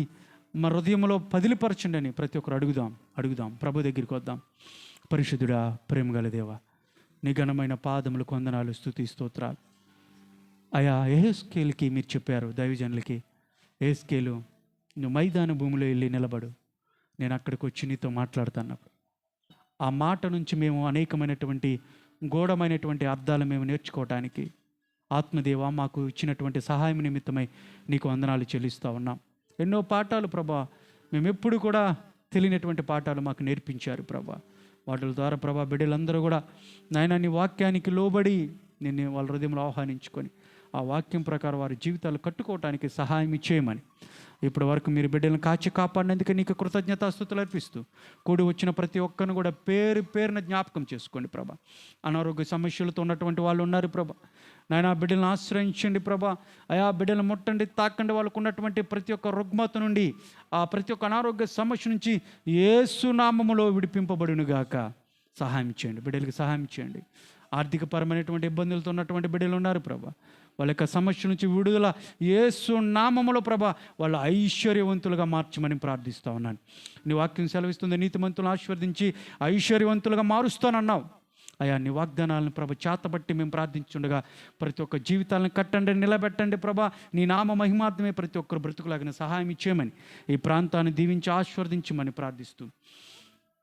[SPEAKER 1] మా హృదయంలో పదిలిపరచండి అని ప్రతి ఒక్కరు అడుగుదాం. ప్రభు దగ్గరికి వద్దాం. పరిశుద్ధుడా, ప్రేమగల దేవా, నీ ఘనమైన పాదములకు వందనాలు, స్తుతి, స్తోత్రాలు. అయ్యా యెహెజ్కేలుకి మీరు చెప్పారు, దైవజనులకి, యెహెజ్కేలు నువ్వు మైదాన భూమిలో వెళ్ళి నిలబడు, నేను అక్కడికి వచ్చి నీతో మాట్లాడుతాను. ఆ మాట నుంచి మేము అనేకమైనటువంటి గూఢమైనటువంటి అర్థాలు మేము నేర్చుకోవటానికి ఆత్మదేవ మాకు ఇచ్చినటువంటి సహాయం నిమిత్తమై నీకు వందనాలు చెల్లిస్తూ ఉన్నాం. ఎన్నో పాఠాలు ప్రభా, మేము ఎప్పుడు కూడా తెలియనటువంటి పాఠాలు మాకు నేర్పించారు ప్రభా. వాటి ద్వారా ప్రభా బిడ్డలందరూ కూడా నాయన నీ వాక్యానికి లోబడి నిన్ను వాళ్ళ హృదయంలో ఆహ్వానించుకొని ఆ వాక్యం ప్రకారం వారి జీవితాలు కట్టుకోవటానికి సహాయం ఇచ్చేయమని ఇప్పటి వరకు మీరు బిడ్డలను కాచి కాపాడినందుకే నీకు కృతజ్ఞతాస్తుతులు అర్పిస్తూ కూడి వచ్చిన ప్రతి ఒక్కరిని కూడా పేరున జ్ఞాపకం చేసుకోండి ప్రభా. అనారోగ్య సమస్యలతో ఉన్నటువంటి వాళ్ళు ఉన్నారు ప్రభా, నాయన బిడ్డలను ఆశ్రయించండి ప్రభా. అయా బిడ్డలను ముట్టండి, తాకండి. వాళ్ళకు ఉన్నటువంటి ప్రతి ఒక్క రుగ్మత నుండి, ఆ ప్రతి ఒక్క అనారోగ్య సమస్య నుంచి యేసు నామములో విడిపింపబడునుగాక. సహాయం చేయండి, బిడ్డలకి సహాయం చేయండి. ఆర్థికపరమైనటువంటి ఇబ్బందులతో ఉన్నటువంటి బిడ్డలు ఉన్నారు ప్రభా, వాళ్ళ యొక్క సమస్య నుంచి విడుదల యేసు నామములో ప్రభా వాళ్ళ ఐశ్వర్యవంతులుగా మార్చమని ప్రార్థిస్తూ ఉన్నాను. నీ వాక్యం సెలవిస్తుంది, నీతిమంతులను ఆశీర్వదించి ఐశ్వర్యవంతులుగా మారుస్తానన్నావు. అయా నీ వాగ్దానాలను ప్రభ చేతబట్టి మేము ప్రార్థించుండగా ప్రతి ఒక్క జీవితాలను కట్టండి, నిలబెట్టండి ప్రభా. నీ నామ మహిమార్థమే ప్రతి ఒక్కరు బ్రతుకులాగిన సహాయం ఇచ్చేయమని, ఈ ప్రాంతాన్ని దీవించి ఆశీర్వదించమని ప్రార్థిస్తూ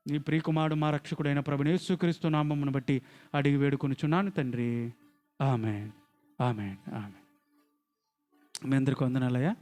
[SPEAKER 1] నీ ప్రియకుమారుడు మా రక్షకుడైన ప్రభుని యేసుక్రీస్తు నామమును బట్టి అడిగి వేడుకొనుచున్నాను తండ్రి. ఆమేన్, ఆమేన్, ఆమేన్. మీ అందరికీ వందనాలయ్యా.